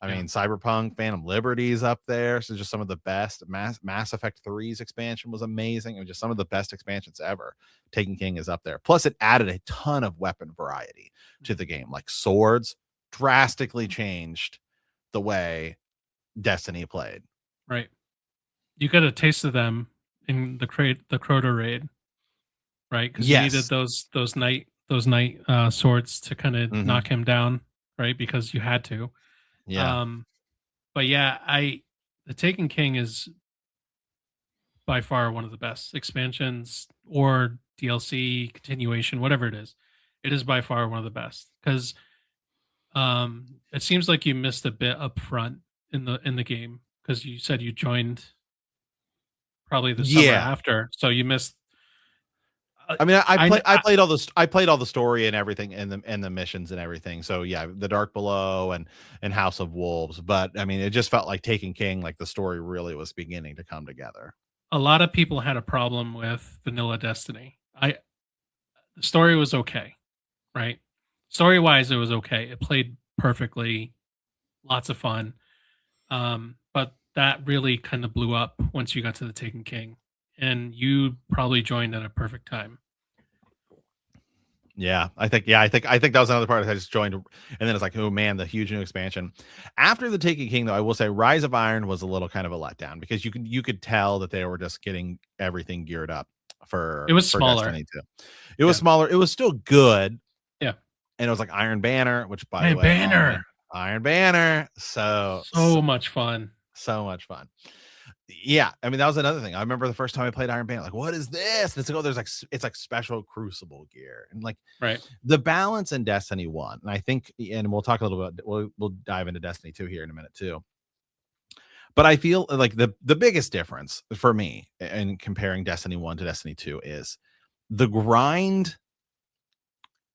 I Yeah, mean Cyberpunk Phantom Liberty's up there. So just some of the best. Mass Effect 3's expansion was amazing. It was just some of the best expansions ever. Taken King is up there. Plus, it added a ton of weapon variety to the game, like swords, drastically changed the way Destiny played. right. You got a taste of them in the Crota raid, right? Because you needed Yes. those night swords to kind of Hmm. knock him down, right? Because you had to. Yeah. Um, but yeah, I the Taken King is by far one of the best expansions or DLC continuation, whatever it is. It is by far one of the best because it seems like you missed a bit up front in the game because you said you joined probably the summer Yeah. after, so you missed. Uh, I mean, I, kn- I played all this. I played all the story and everything, and the missions and everything. So yeah, the Dark Below and House of Wolves. But I mean, it just felt like Taken King. Like the story really was beginning to come together. a lot of people had a problem with Vanilla Destiny. The story was okay, right? Story wise, it was okay. It played perfectly, lots of fun. But that really kind of blew up once you got to the Taken King, and you probably joined at a perfect time. Yeah, I think. Yeah, I think that was another part. I just joined, and then it's like, oh man, the huge new expansion. After the Taken King, though, I will say Rise of Iron was a little kind of a letdown because you could tell that they were just getting everything geared up It was for smaller. Destiny 2. It was Yeah, smaller. It was still good, yeah. and it was like Iron Banner, which by the Man, way, oh man, Banner, Iron Banner, so much fun. so much fun. Yeah, I mean that was another thing. I remember the first time I played Iron Banner, like, what is this? And it's like, oh, there's like it's like special Crucible gear, and like Right. the balance in Destiny 1, and I think, and we'll talk a little bit. We'll dive into Destiny 2 here in a minute too. But I feel like the biggest difference for me in comparing Destiny 1 to Destiny 2 is the grind.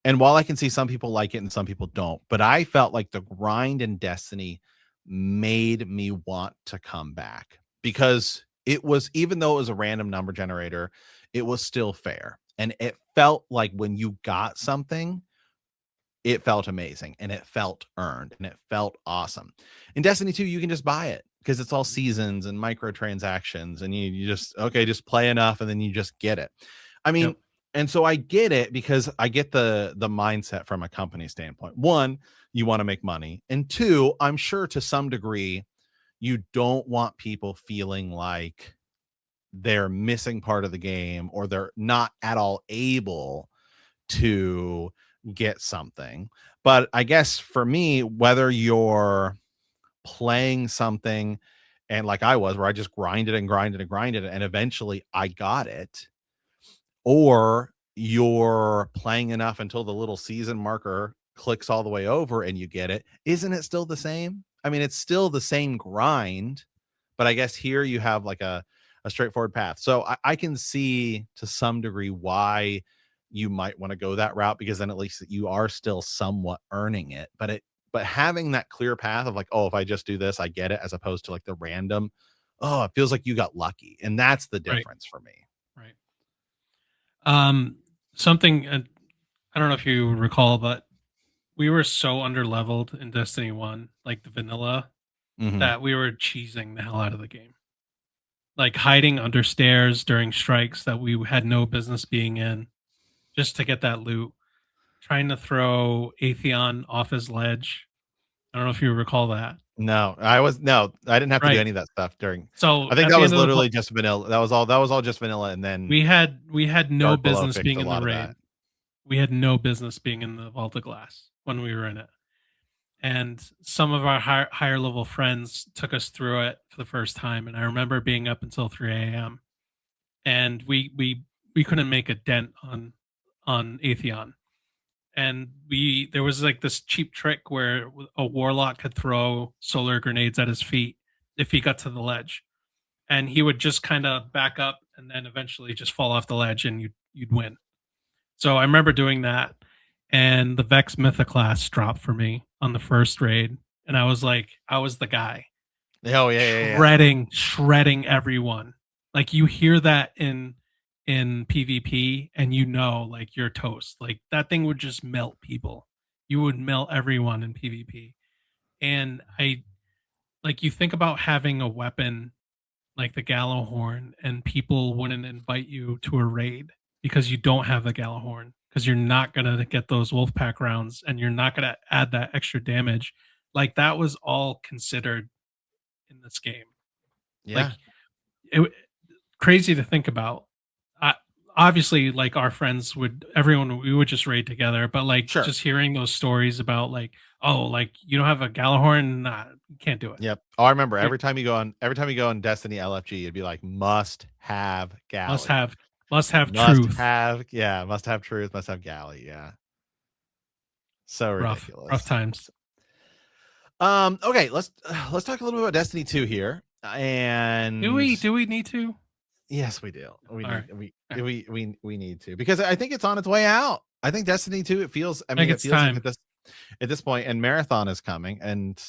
And while I can see some people like it and some people don't, but I felt like the grind in Destiny made me want to come back because it was, even though it was a random number generator, it was still fair. And it felt like when you got something, it felt amazing and it felt earned and it felt awesome. In Destiny 2, you can just buy it because it's all seasons and microtransactions, and you just, okay, just play enough and then you just get it. I mean, Yep. and so I get it because I get the mindset from a company standpoint. One, you want to make money, and two, I'm sure to some degree you don't want people feeling like they're missing part of the game or they're not at all able to get something. But I guess for me, whether you're playing something and like I was, where I just grinded and grinded and grinded, and eventually I got it, or you're playing enough until the little season marker clicks all the way over and you get it, isn't it still the same? I mean, it's still the same grind, but I guess here you have like a straightforward path. So I can see to some degree why you might want to go that route, because then at least you are still somewhat earning it. But having that clear path of like, oh, if I just do this, I get it, as opposed to like the random, oh, it feels like you got lucky. And that's the Right. difference for me. Right. Something I don't know if you recall, but we were so under leveled in Destiny One, like the vanilla, Hmm. that we were cheesing the hell out of the game. Like hiding under stairs during strikes that we had no business being in, just to get that loot. Trying to throw Atheon off his ledge. I don't know if you recall that. No, I didn't have to do Right. any of that stuff during. So I think at that the was end of the literally just vanilla. That was all just vanilla. And then we had no Dark Below business fixed being a in the lot of that. raid. we had no business being in the Vault of Glass when we were in it. And some of our higher level friends took us through it for the first time. And I remember being up until 3 a.m. and we couldn't make a dent on Atheon. And we there was like this cheap trick where a warlock could throw solar grenades at his feet if he got to the ledge, and he would just kind of back up and then eventually just fall off the ledge, and you'd win. So I remember doing that, and the Vex Mythoclast dropped for me on the first raid, and I was the guy Oh yeah. shredding everyone. Like you hear that in PvP, and you know, like you're toast. Like that thing would just melt people. You would melt everyone in PvP. And I like you think about having a weapon like the Gallowhorn, and people wouldn't invite you to a raid because you don't have the Gallowhorn, because you're not gonna get those Wolfpack rounds, and you're not gonna add that extra damage. Like that was all considered in this game. Like Yeah. it, crazy to think about. I, obviously, like our friends would, everyone we would just raid together, but like Sure. just hearing those stories about like, oh, like you don't have a Gallowhorn, nah, you can't do it. Yep. Oh, I remember You every time you go on Destiny LFG, it'd be like must have must galley. have must have truth. Must have truth, must have galley. Yeah. So Rough ridiculous. times. Okay, let's talk a little bit about Destiny 2 here. And Do we need to? yes, we do. We All need right. All right. we need to, because I think it's on its way out. I think Destiny 2, it feels, I I mean, think it it's feels like time. at this point, and Marathon is coming, and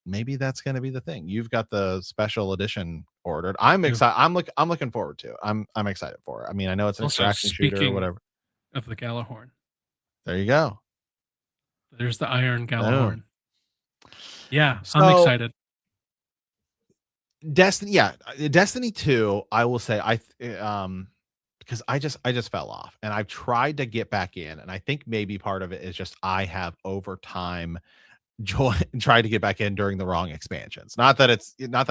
maybe that's going to be the thing. You've got the special edition ordered. I'm Too. excited. I'm looking forward to it. I'm excited for it. I mean, I know it's an Also, extraction shooter or speaking whatever. of the Gallowhorn, There you go. there's the Iron Boom. Gallowhorn. Yeah, I'm So excited. Destiny, yeah, Destiny 2, I will say because I just fell off, and I've tried to get back in, and I think maybe part of it is just I have over time joy tried to get back in during the wrong expansions. Not that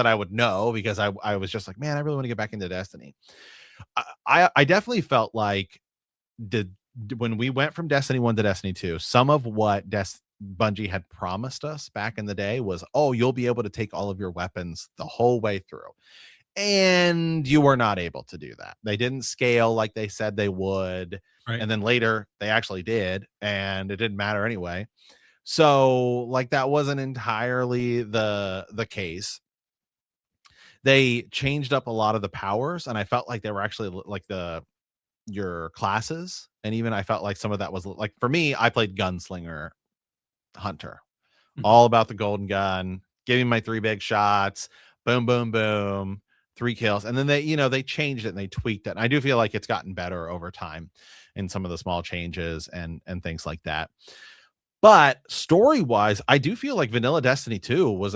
I would know, because I was just like, man, I really want to get back into Destiny. I definitely felt like the when we went from Destiny 1 to Destiny 2, some of what Bungie had promised us back in the day was, oh, you'll be able to take all of your weapons the whole way through. And you were not able to do that. They didn't scale like they said they would. Right. And then later they actually did, and it didn't matter anyway. So like that wasn't entirely the case. They changed up a lot of the powers, and I felt like they were actually like your classes, and even I felt like some of that was like, for me, I played gunslinger hunter, Mhm. all about the golden gun, giving my 3 big shots, boom, boom, boom, 3 kills. And then they changed it and they tweaked it. And I do feel like it's gotten better over time in some of the small changes and things like that. But story-wise, I do feel like Vanilla Destiny 2 was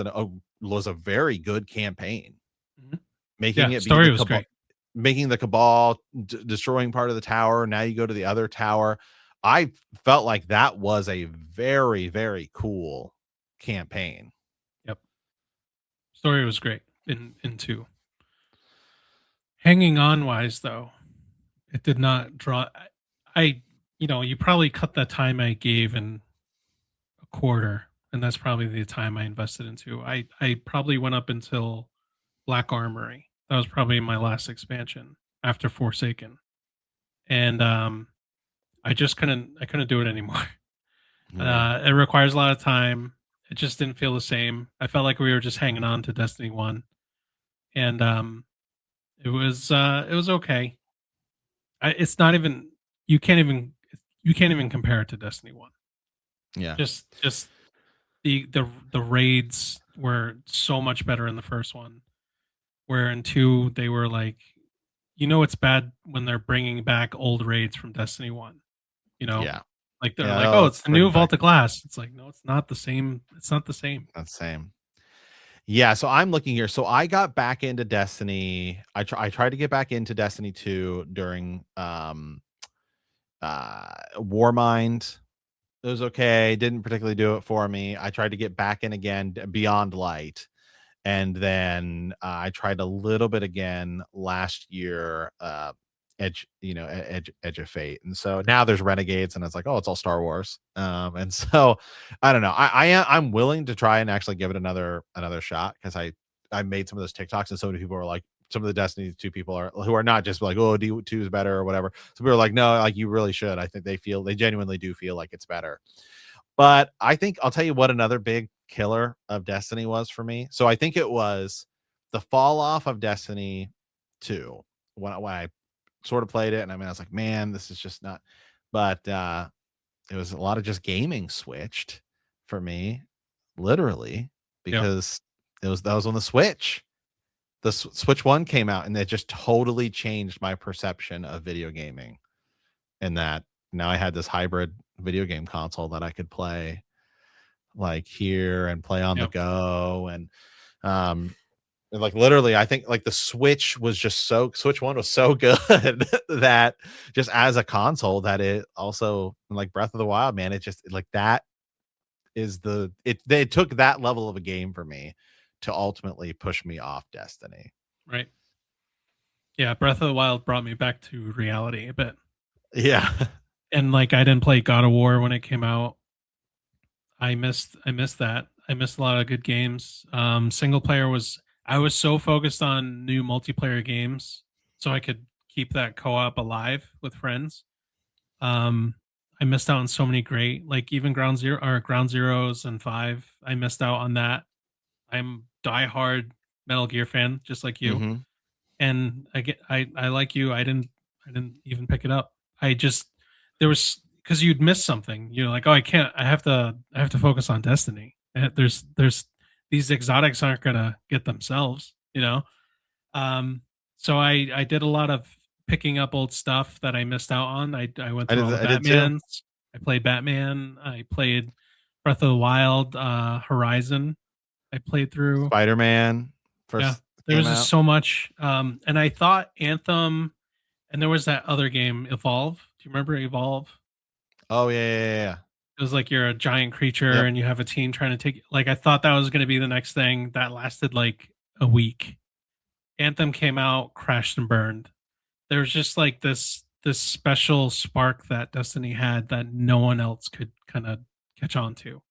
a very good campaign, Mhm. making Yeah, it be story was great. making the cabal, destroying part of the tower. Now you go to the other tower. I felt like that was a very, very cool campaign. Yep. Story was great in 2. Hanging on wise though, it did not draw you know, you probably cut the time I gave in a quarter, and that's probably the time I invested into. I probably went up until Black Armory. That was probably my last expansion after Forsaken. And I couldn't do it anymore. Yeah. It requires a lot of time. It just didn't feel the same. I felt like we were just hanging on to Destiny 1, and it was okay. It's not even you can't even you can't even compare it to Destiny 1. Yeah. Just the raids were so much better in the first one, where in 2 they were like, you know, it's bad when they're bringing back old raids from Destiny 1, you know? Yeah. Like they're Yeah. like, "Oh, Let's it's the bring new it back. Vault of Glass." It's like, "No, it's not the same. It's not the same." That's same. Yeah, so I'm looking here. So I got back into Destiny. I tried to get back into Destiny 2 during Warmind. It was okay. Didn't particularly do it for me. I tried to get back in again Beyond Light. And then I tried a little bit again last year edge of fate. And so now there's Renegades, and it's like, oh, it's all Star Wars. And so I don't know. I'm willing to try and actually give it another shot, because I made some of those TikToks, and so many people are like, some of the Destiny 2 people are who are not just like, oh, D2 is better or whatever. So we were like, no, like you really should. I think they genuinely do feel like it's better. But I think I'll tell you what another big killer of Destiny was for me. So I think it was the fall off of Destiny 2 when I sort of played it, and I mean I was like, man, this is just not. But it was a lot of just gaming switched for me, literally, Yeah. because that was on the Switch. The Switch 1 came out, and it just totally changed my perception of video gaming. And that now I had this hybrid video game console that I could play like here and play on the Yeah. go. And like literally, I think like the Switch was just Switch 1 was so good that just as a console, that it also, like Breath of the Wild, man, it just like that is they took that level of a game for me to ultimately push me off Destiny. Right. Yeah, Breath of the Wild brought me back to reality a bit. Yeah. And like I didn't play God of War when it came out. I missed that. I missed a lot of good games. Single player was I was so focused on new multiplayer games so I could keep that co-op alive with friends. Um I missed out on so many great, like even Ground Zeroes and 5. I missed out on that. I'm diehard Metal Gear fan just like you. Mhm. And I like you, I didn't even pick it up. I just there was because you'd miss something. You're like, oh, I have to focus on Destiny. And there's these exotics aren't gonna get themselves, you know. Um, so I did a lot of picking up old stuff that I missed out on. I went through all the I did too. Batmans. I played Batman. I played Breath of the Wild, Horizon. I played through. Spider-Man Yeah, first there came was just out. so much, and I thought Anthem, and there was that other game, Evolve. Do you remember Evolve? Oh, yeah, yeah, yeah, yeah. It was like you're a giant creature Yep. and you have a team trying to take like, I thought that was gonna be the next thing. That lasted, like, a week. Anthem came out, crashed and burned. There was just, like, this special spark that Destiny had that no one else could kinda catch on to,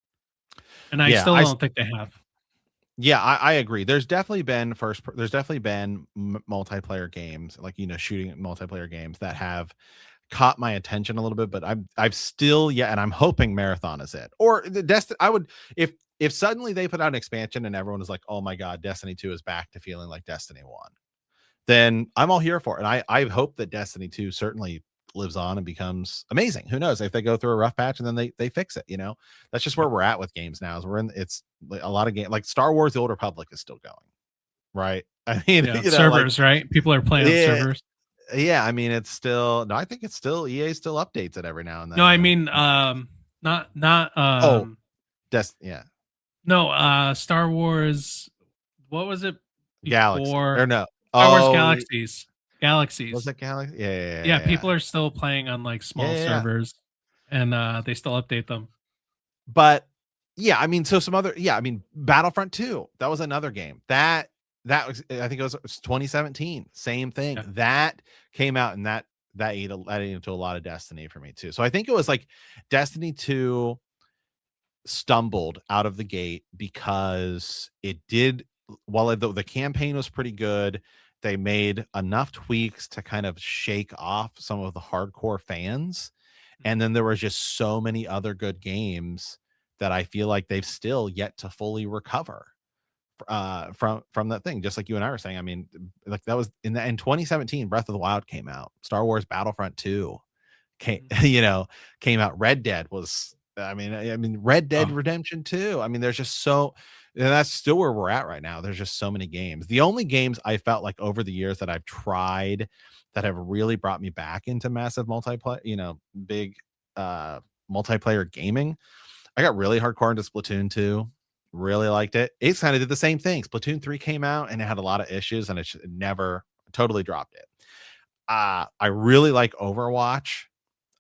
and I Yeah, still don't think they have. yeah, I agree. There's definitely been multiplayer games, like, shooting multiplayer games that have caught my attention a little bit, but I've still, yeah, and I'm hoping Marathon is it. Or the Destiny. I would, if suddenly they put out an expansion and everyone is like, "Oh my god, Destiny 2 is back to feeling like Destiny 1." Then I'm all here for it. And I hope that Destiny 2 certainly lives on and becomes amazing. Who knows if they go through a rough patch and then they fix it, That's just where Yep. we're at with games now. Is we're in it's like a lot of game like Star Wars The Old Republic is still going, right? I mean, Yeah, like, servers, right? People are playing on yeah, servers. yeah, I mean, it's still, no, I think it's still, EA still updates it every now and No, then, I and mean, not, oh, yeah, no, Star Wars, what was it Galaxy before? or no. Star Wars Oh, Galaxies. was Galaxies. it Galaxy? Yeah, yeah, Yeah, yeah, yeah. people are still playing on, like, Yeah, small yeah, yeah. servers, and, they still update them. But yeah, I mean, so some other, yeah, I mean, Battlefront 2, that was another game that was, I think it was 2017, same thing Yeah. that came out, and that ate into a lot of Destiny for me too. So I think it was like Destiny 2 stumbled out of the gate because it did, while the campaign was pretty good, they made enough tweaks to kind of shake off some of the hardcore fans. Mhm. And then there was just so many other good games that I feel like they've still yet to fully recover from that thing. Just like you and I were saying, I mean, like that was in 2017, Breath of the Wild came out, Star Wars Battlefront 2 came, Mhm. came out. Red Dead was, I mean, Red Dead Oh, Redemption 2. I mean, there's just so, and that's still where we're at right now. There's just so many games. The only games I felt like over the years that I've tried that have really brought me back into massive multiplayer, big uh multiplayer gaming. I got really hardcore into Splatoon 2. Really liked it. Ace kind of did the same thing. Splatoon 3 came out and it had a lot of issues, and it never totally dropped it. I really like Overwatch,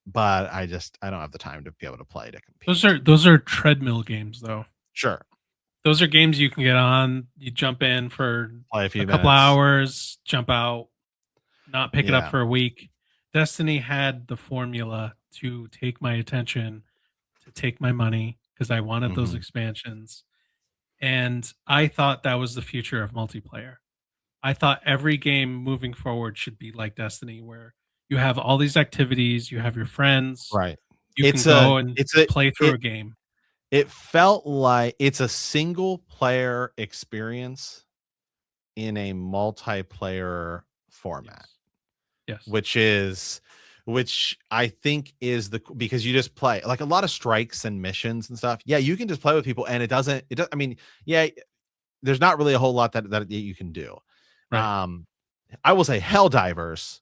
but I don't have the time to be able to play to compete. those are treadmill games, though. Sure. Those are games you can get on, you jump in for Play a a few couple minutes. hours, jump out, not pick it up Yeah. for a week. Destiny had the formula to take my attention, to take my money because I wanted those Hmm. expansions, and I thought that was the future of multiplayer. I thought every game moving forward should be like Destiny, where you have all these activities, you have your friends, Right. you can It's a go and it's a play through it a game. it felt like it's a single player experience in a multiplayer format, Yes. Yes. which is which I think is because you just play like a lot of strikes and missions and stuff. Yeah, you can just play with people and it does, I mean, yeah, there's not really a whole lot that you can do. Right. Um I will say Helldivers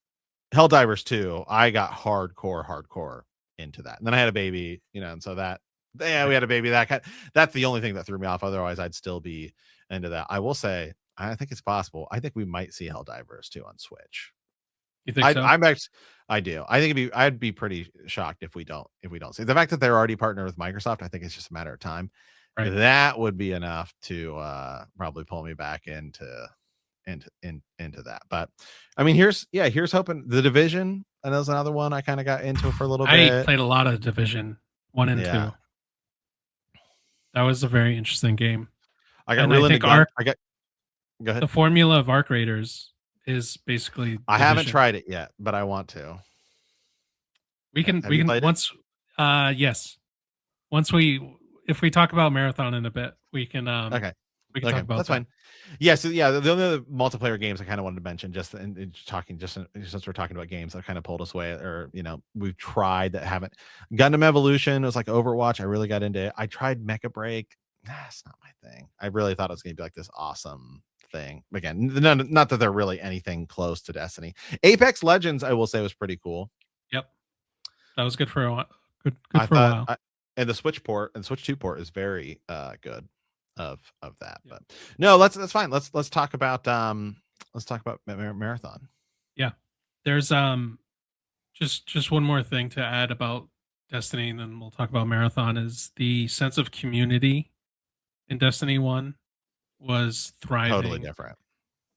2, I got hardcore into that. And then I had a baby, and so that yeah, we Right. had a baby that's the only thing that threw me off. Otherwise, I'd still be into that. I will say, I think it's possible. I think we might see Helldivers 2 on Switch. You think I so? I'm actually I do. I think I'd be pretty shocked if we don't see. The fact that they're already partnered with Microsoft, I think it's just a matter of time. Right. That would be enough to probably pull me back into that. But I mean, here's hoping. The Division, and that's another one I kind of got into for a little I bit. played a lot of Division 1 and Yeah. 2. That was a very interesting game. I got And I real into think gun. Arc Go ahead. the formula of Arc Raiders is basically I haven't Division. tried it yet, but I want to. Have We you can played it? once yes. Once we if we talk about Marathon in a bit, Okay. we can talk Okay, about that's that. fine. Yeah, so yeah, the only other multiplayer games I kind of wanted to mention, just since we're talking about games that kind of pulled us away, or we've tried that haven't. Gundam Evolution was like Overwatch. I really got into it. I tried Mecha Break. It's not my thing. I really thought it was gonna be like this awesome thing. Again, not that they're really anything close to Destiny. Apex Legends, I will say, was pretty cool. Yep. That was good for a while. Good I for a thought, while. and the Switch port and Switch 2 port is very good of that. Yep. But no, that's fine. Let's talk about Marathon. Yeah. There's just one more thing to add about Destiny, and then we'll talk about Marathon, is the sense of community in Destiny 1 was Totally thriving. different.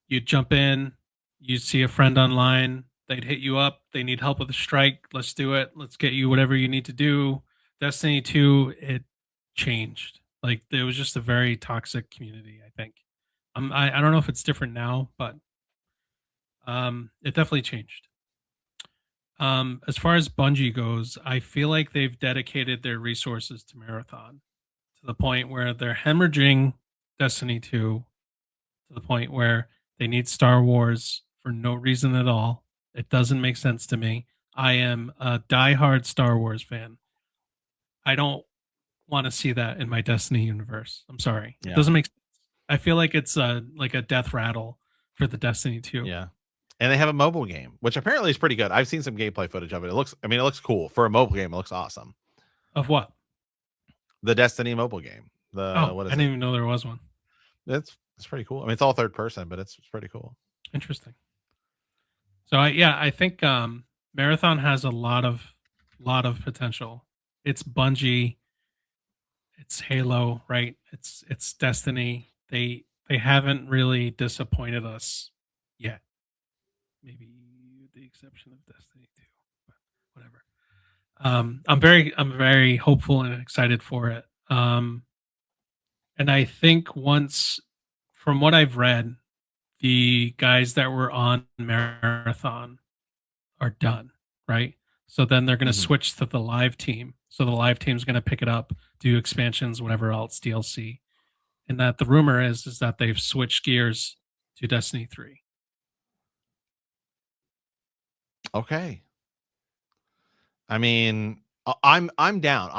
You'd jump in, you'd see a friend online, they'd hit you up, they need help with a strike, let's do it, let's get you whatever you need to do. Destiny 2, it changed. Like, it was just a very toxic community, I think. I don't know if it's different now, but it definitely changed. As far as Bungie goes, I feel like they've dedicated their resources to Marathon to the point where they're hemorrhaging Destiny 2 to the point where they need Star Wars for no reason at all. It doesn't make sense to me. I am a diehard Star Wars fan. I don't want to see that in my Destiny universe. I'm sorry. It Yeah. doesn't make sense. I feel like it's like a death rattle for the Destiny 2. Yeah. And they have a mobile game, which apparently is pretty good. I've seen some gameplay footage of it. It looks cool for a mobile game. It looks awesome. Of what? The Destiny mobile game. Oh, What I is didn't it? even know there was one. It's pretty cool. I mean, it's all third person, but it's pretty cool. Interesting. So I think Marathon has a lot of potential. It's Bungie, it's Halo, right? It's Destiny. They haven't really disappointed us yet. Maybe with the exception of Destiny 2, but whatever. I'm very hopeful and excited for it. And I think once, from what I've read, the guys that were on Marathon are done, right? So then they're going to Mhm. switch to the live team. So the live team's going to pick it up, do expansions, whatever else, DLC. And that the rumor is that they've switched gears to Destiny 3. Okay. I mean, I'm down.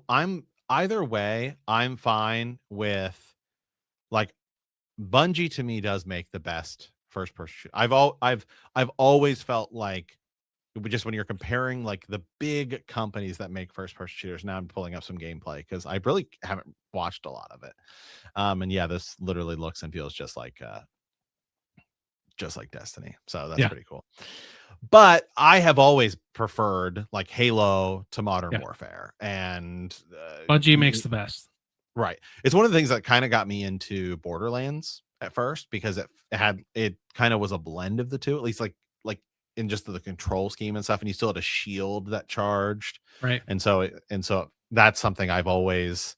I'm either way, I'm fine with, like, Bungie to me does make the best first person shoot. I've always felt like, just when you're comparing like the big companies that make first person shooters. Now I'm pulling up some gameplay because I really haven't watched a lot of it. And yeah, this literally looks and feels just like Destiny. So that's Yeah, pretty cool. But I have always preferred like Halo to Modern yeah. Warfare, and Bungie makes the best. right. It's one of the things that kind of got me into Borderlands at first, because it kind of was a blend of the two, at least like in just the control scheme and stuff, and you still had a shield that charged, Right. and so that's something I've always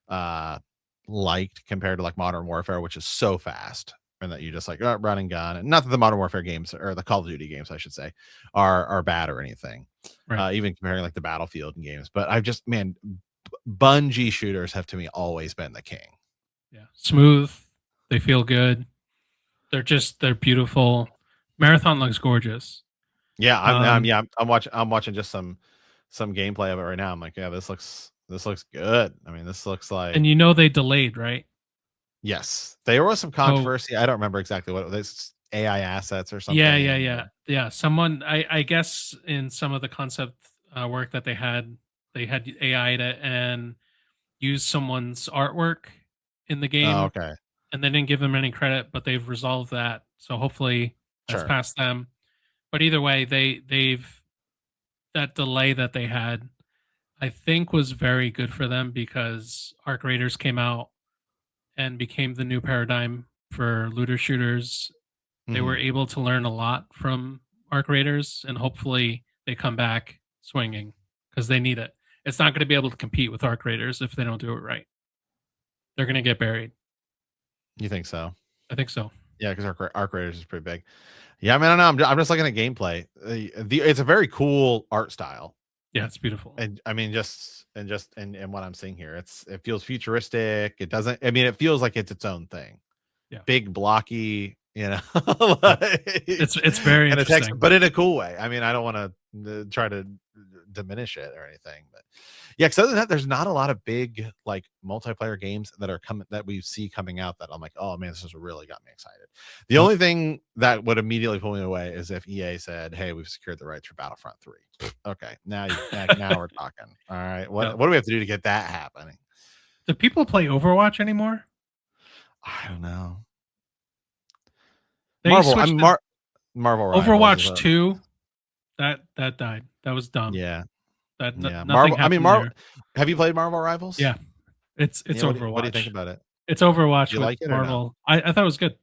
uh liked compared to like Modern Warfare, which is so fast and that you just like run and gun. And not that the Modern Warfare games or the Call of Duty games, I should say, are bad or anything. Right. Even comparing like the Battlefield games, but I've just Bungie shooters have to me always been the king. Yeah. Smooth. They feel good. They're beautiful. Marathon looks gorgeous. Yeah, I'm watching just some gameplay of it right now. I'm like, yeah, this looks good. I mean, this looks like, And you know they delayed, right? yes, there was some So controversy. I don't remember exactly what it was, AI assets or something. yeah. Someone, I guess, in some of the concept work that they had AI to and use someone's artwork in the Oh, game, okay, and they didn't give them any credit, but they've resolved that. So hopefully that's sure. past them. But either way, they've that delay that they had, I think, was very good for them because Arc Raiders came out and became the new paradigm for looter shooters. They were Mhm. able to learn a lot from Arc Raiders, and hopefully they come back swinging because they need it. It's not going to be able to compete with Arc Raiders if they don't do it right. They're going to get buried. You think so? I think so. Yeah, because Arc Raiders is pretty big. Yeah, I mean, I don't know. I'm just looking at gameplay. It's a very cool art style, Yeah, it's beautiful. and I mean, and what I'm seeing here, it feels futuristic. It doesn't. I mean, it feels like it's its own thing. Yeah, Big, blocky, yeah. like, It's very and a text, interesting. but in a cool way. I mean, I don't want to try to diminish it or anything, but yeah. Because other than that, there's not a lot of big like multiplayer games that are coming that we see coming out that I'm like, oh man, this has really got me excited. The Nope. only thing that would immediately pull me away is if EA said, "Hey, we've secured the rights for Battlefront 3." Okay, now we're talking. All right, Yep. what do we have to do to get that happening? Do people play Overwatch anymore? I don't know. They Marvel. switched to Marvel Rivals is Overwatch a 2. That died. That was dumb. yeah. That Yeah, nothing Marvel. I mean, happened Marvel. there. Have you played Marvel Rivals? Yeah, it's Yeah. What do you think Overwatch. about it? It's Do Overwatch you with like it or no? Marvel. I thought it was good.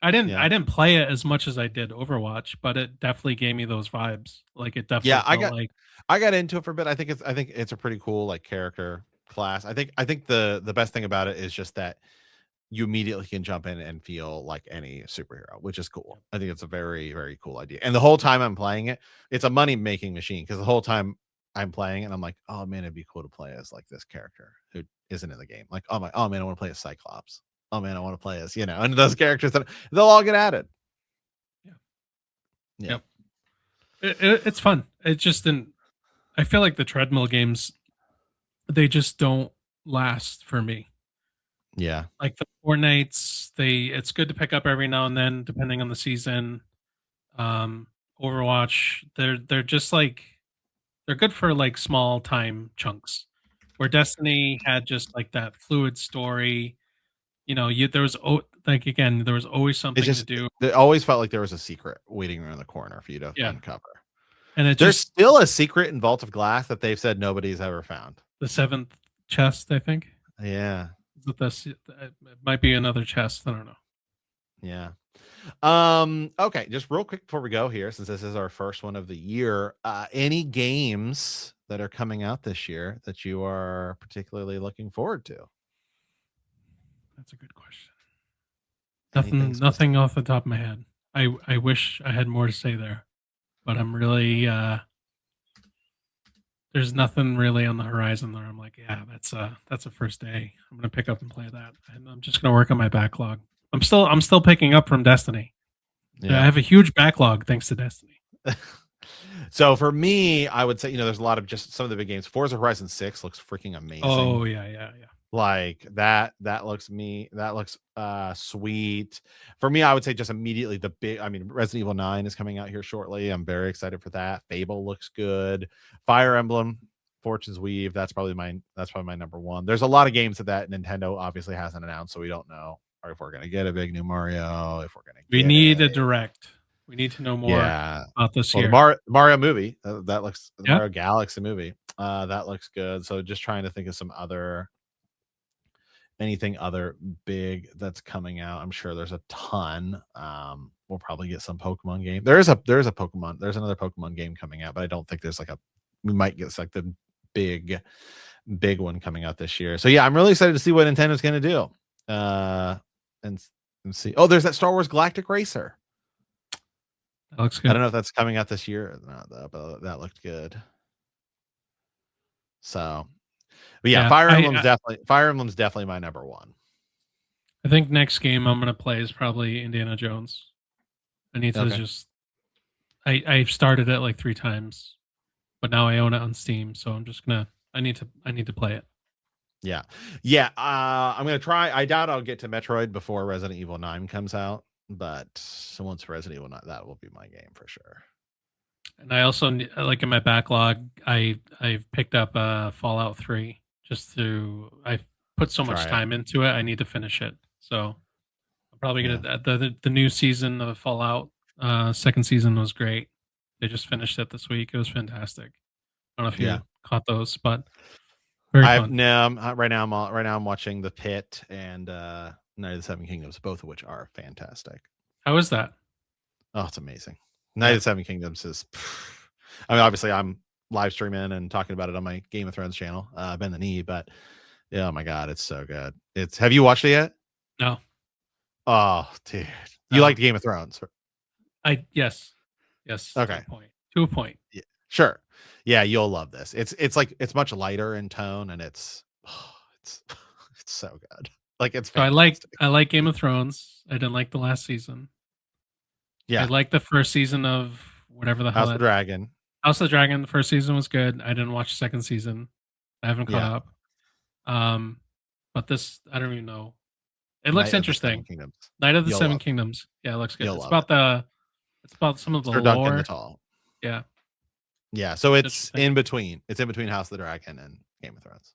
I Yeah. didn't play it as much as I did Overwatch, but it definitely gave me those vibes. Like it definitely Yeah, felt like I got into it for a bit. I think it's a pretty cool like character class. I think the best thing about it is just that you immediately can jump in and feel like any superhero, which is cool. I think it's a very, very cool idea. And the whole time I'm playing it, it's a money making machine because the whole time I'm playing it, I'm like, oh man, it'd be cool to play as like this character who isn't in the game. Like, oh man, I want to play as Cyclops. Oh man, I want to play as, and those characters that they'll all get added. yeah. Yeah. Yep. It's fun. It just didn't. I feel like the treadmill games, they just don't last for me. Yeah. Like the Fortnites, it's good to pick up every now and then, depending on the season. Um, Overwatch, they're just like they're good for like small time chunks. Where Destiny had just like that fluid story. You know, there was like again, there was always It's something to just do. it always felt like there was a secret waiting around the corner for you to Yeah, uncover. and it There's just still a secret in Vault of Glass that they've said nobody's ever found. the seventh chest, I think. Yeah. Is it this? It might be another chest. I don't know. Yeah. Okay, just real quick before we go here, since this is our first one of the year, any games that are coming out this year that you are particularly looking forward to? That's a good question. Anything Nothing specific? off the top of my head. I wish I had more to say there, but I'm really there's nothing really on the horizon there. I'm like, yeah, that's a first day. I'm gonna pick up and play that, and I'm just gonna work on my backlog. I'm still picking up from Destiny. I Yeah. have a huge backlog thanks to Destiny. So for me, I would say, there's a lot of just some of the big games. Forza Horizon 6 looks freaking amazing. Oh yeah. Like that looks sweet. For me, I would say just immediately Resident Evil 9 is coming out here shortly. I'm very excited for that. Fable looks good. Fire Emblem, Fortune's Weave, that's probably my number one. There's a lot of games that Nintendo obviously hasn't announced, so we don't know or if we're gonna get a big new Mario, if we're gonna We get need a it. direct. We need to know more Yeah. about this Well, year. the Mario movie, that looks the Yeah. Mario Galaxy movie, that looks good. So just trying to think of some other anything other big that's coming out. I'm sure there's a ton. We'll probably get some Pokemon game. There's another Pokemon game coming out, but I don't think there's like we might get like the big one coming out this year. So yeah, I'm really excited to see what Nintendo's going to do. And see. Oh, there's that Star Wars Galactic Racer. That looks good. I don't know if that's coming out this year or not, though, but that looked good. So, but yeah, Fire Emblem's definitely my number one. I think next game I'm gonna play is probably Indiana Jones. I need to just. I've started it like 3 times, but now I own it on Steam, so I'm just gonna. I need to play it. Yeah. I'm gonna try. I doubt I'll get to Metroid before Resident Evil 9 comes out, but once Resident Evil 9, that will be my game for sure. And I also like in my backlog, I've picked up Fallout 3 just to. I've put so much time into it. I need to finish it, so I'm probably gonna. The new season of Fallout, second season was great. They just finished it this week. It was fantastic. I don't know if you caught those, but very fun. Right now I'm watching The Pit and Night of the Seven Kingdoms, both of which are fantastic. How is that? Oh, it's amazing. Night of the Seven Kingdoms is. I mean, obviously, I'm live streaming and talking about it on my Game of Thrones channel, Bend the Knee. But oh my god, it's so good. Have you watched it yet? No. Oh, dude, you like Game of Thrones? Yes. Okay. To a point. Yeah, sure. Yeah, you'll love this. It's much lighter in tone, and it's so good. Like it's. So I like Game of Thrones. I didn't like the last season. Yeah, I liked the first season of whatever the hell. House of the Dragon. House of the Dragon. The first season was good. I didn't watch the second season. I haven't caught up. But this, I don't even know. It looks interesting. Night of the Seven Kingdoms. Yeah, it looks good. It's about some of the lore. Yeah. Yeah, so it's in between. It's in between House of the Dragon and Game of Thrones.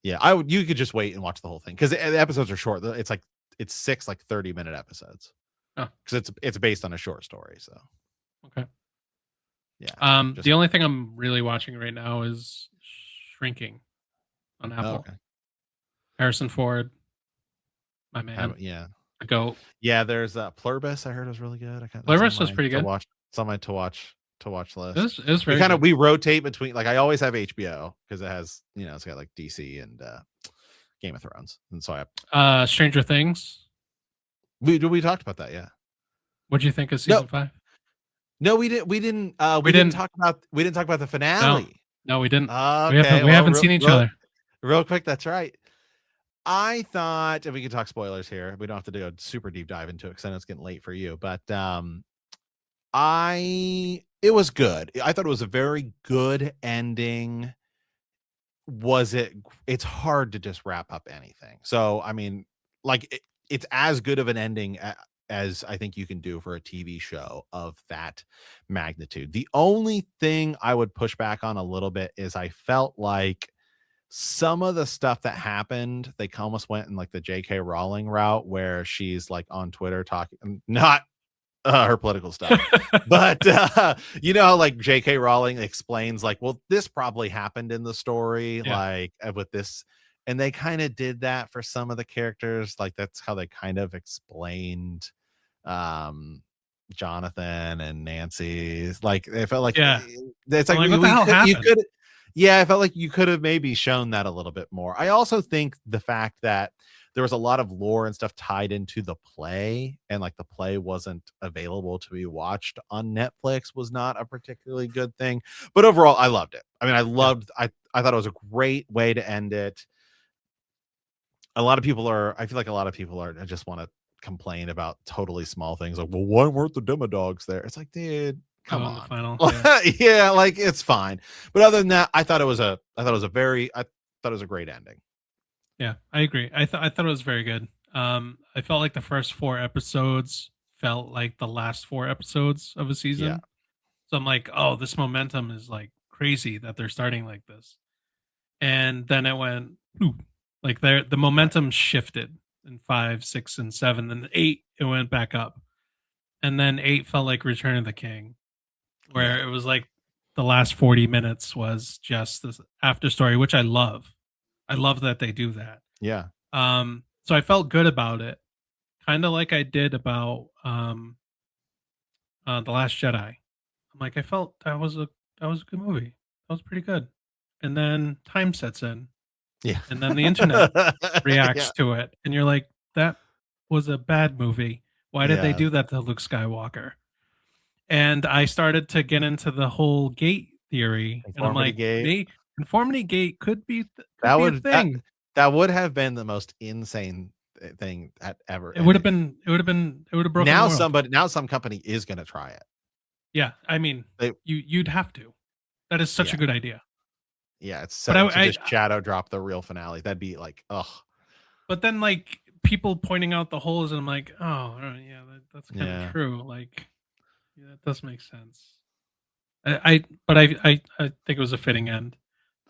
Yeah, you could just wait and watch the whole thing because the episodes are short. It's 6 30-minute episodes. Oh, because it's based on a short story. So okay. Yeah. The only thing I'm really watching right now is Shrinking on Apple. Oh, okay. Harrison Ford, my man. The GOAT. Yeah, there's Pluribus. I heard was really good. Pluribus was pretty good. It's on my to watch list. It was very good. We rotate between I always have HBO because it has it's got DC and Game of Thrones, and so I Stranger Things. We talked about that, yeah. What do you think of season 5? No, we didn't. We didn't talk about the finale. No, we didn't. Okay, we haven't seen each other. Real quick, that's right. I thought, and we can talk spoilers here. We don't have to do a super deep dive into it because I know it's getting late for you. But it was good. I thought it was a very good ending. It's hard to just wrap up anything. So I mean, it's as good of an ending as I think you can do for a TV show of that magnitude. The only thing I would push back on a little bit is I felt like some of the stuff that happened, they almost went in the J.K. Rowling route where she's on Twitter talking, not her political stuff, but J.K. Rowling explains well, this probably happened in the story, with this. And they kind of did that for some of the characters. That's how they kind of explained Jonathan and Nancy. It felt like it's what the hell happened? I felt like you could have maybe shown that a little bit more. I also think the fact that there was a lot of lore and stuff tied into the play, and the play wasn't available to be watched on Netflix was not a particularly good thing. But overall, I loved it. I mean, I thought it was a great way to end it. I feel like a lot of people are just want to complain about totally small things well, why weren't the Demodogs there? It's dude, come on. The final, it's fine. But other than that, I thought it was a great ending. Yeah, I agree. I thought it was very good. I felt like the first 4 episodes felt like the last 4 episodes of a season. Yeah. So I'm like, oh, this momentum is crazy that they're starting like this. And then it went the momentum shifted in 5, 6, and 7. Then 8, it went back up. And then 8 felt like Return of the King, where it was the last 40 minutes was just this after story, which I love. I love that they do that. Yeah. So I felt good about it, kind of like I did about The Last Jedi. I'm like, I felt that was a good movie. That was pretty good. And then time sets in, Yeah. and then the internet Yeah. reacts to it, and you're like, that was a bad movie. Why did they Yeah. do that to Luke Skywalker? And I started to get into the whole gate theory, and I'm Conformity like, gate. may conformity gate could That be a would that thing. that would have been the most insane thing that ever. It would have And been it would have broken the now world. some company is gonna try it. Yeah, I mean, They you'd have to. That is such a Yeah. good idea. Yeah, it's But so to just shadow drop the real finale. That'd be like, ugh. but then like people pointing out the holes, and I'm like, oh yeah, that's kind of Yeah. true. Like, yeah, that does make sense. I think it was a fitting end.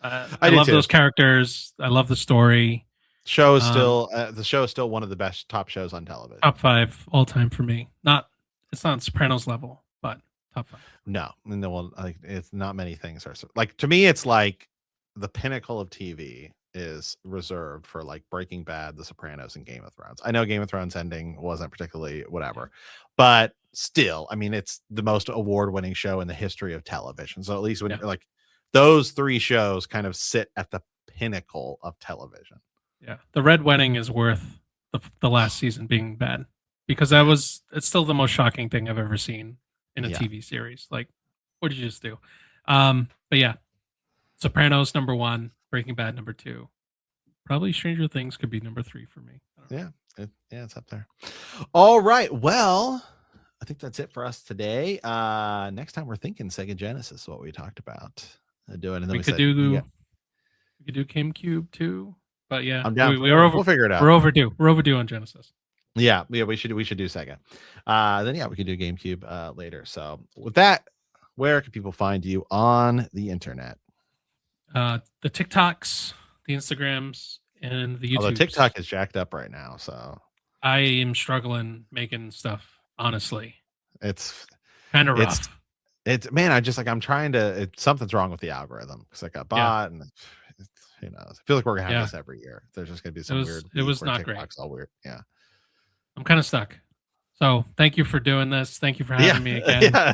I I do love too. those characters. I love the story. The show is still one of the best top shows on television. Top 5 all time for me. Not it's not Sopranos level, but top 5. No, well, like it's not many things are like to me. It's like the pinnacle of TV is reserved for like Breaking Bad, The Sopranos, and Game of Thrones. I know Game of Thrones ending wasn't particularly Yeah. whatever, but still, I mean, it's the most award-winning show in the history of television. So at least when Yeah. like those three shows kind of sit at the pinnacle of television. Yeah. The Red Wedding is worth the last season being bad because that Yeah, was it's still the most shocking thing I've ever seen in a yeah, TV series. Like, what did you just do? But yeah, Sopranos number 1, Breaking Bad number 2. Probably Stranger Things could be number 3 for me. I don't know. yeah, yeah. It's up there. All right, well, I think that's it for us today. Next time we're thinking Sega Genesis, what we talked about doing, and then We we could said, yeah, do we could do GameCube too. But yeah, I'm down for we're it. over We'll figure it we're out. overdue. We're overdue on Genesis. Yeah, yeah, we should do Sega. Then yeah, we could do GameCube later. So with that, where can people find you on the internet? The TikToks, the Instagrams, and the Although YouTubes. TikTok is jacked up right now, so I am struggling making stuff, honestly. it's Kind of it's rough. it's man, I just like I'm trying to. Something's wrong with the algorithm because I got Yeah. bought, and it's, who knows? I feel like we're gonna have Yeah. this every year. There's just gonna be some weird It week was where not great. TikTok's all weird. Yeah, I'm kind of stuck. So thank you for doing this. Thank you for yeah, having me again. yeah.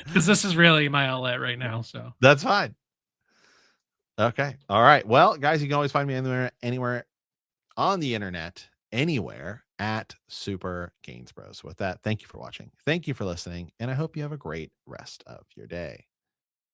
Because this is really my outlet right now. So That's fine. Okay. All right. Well, guys, you can always find me anywhere on the internet, anywhere at Super Gains Bros. With that, thank you for watching. Thank you for listening, and I hope you have a great rest of your day.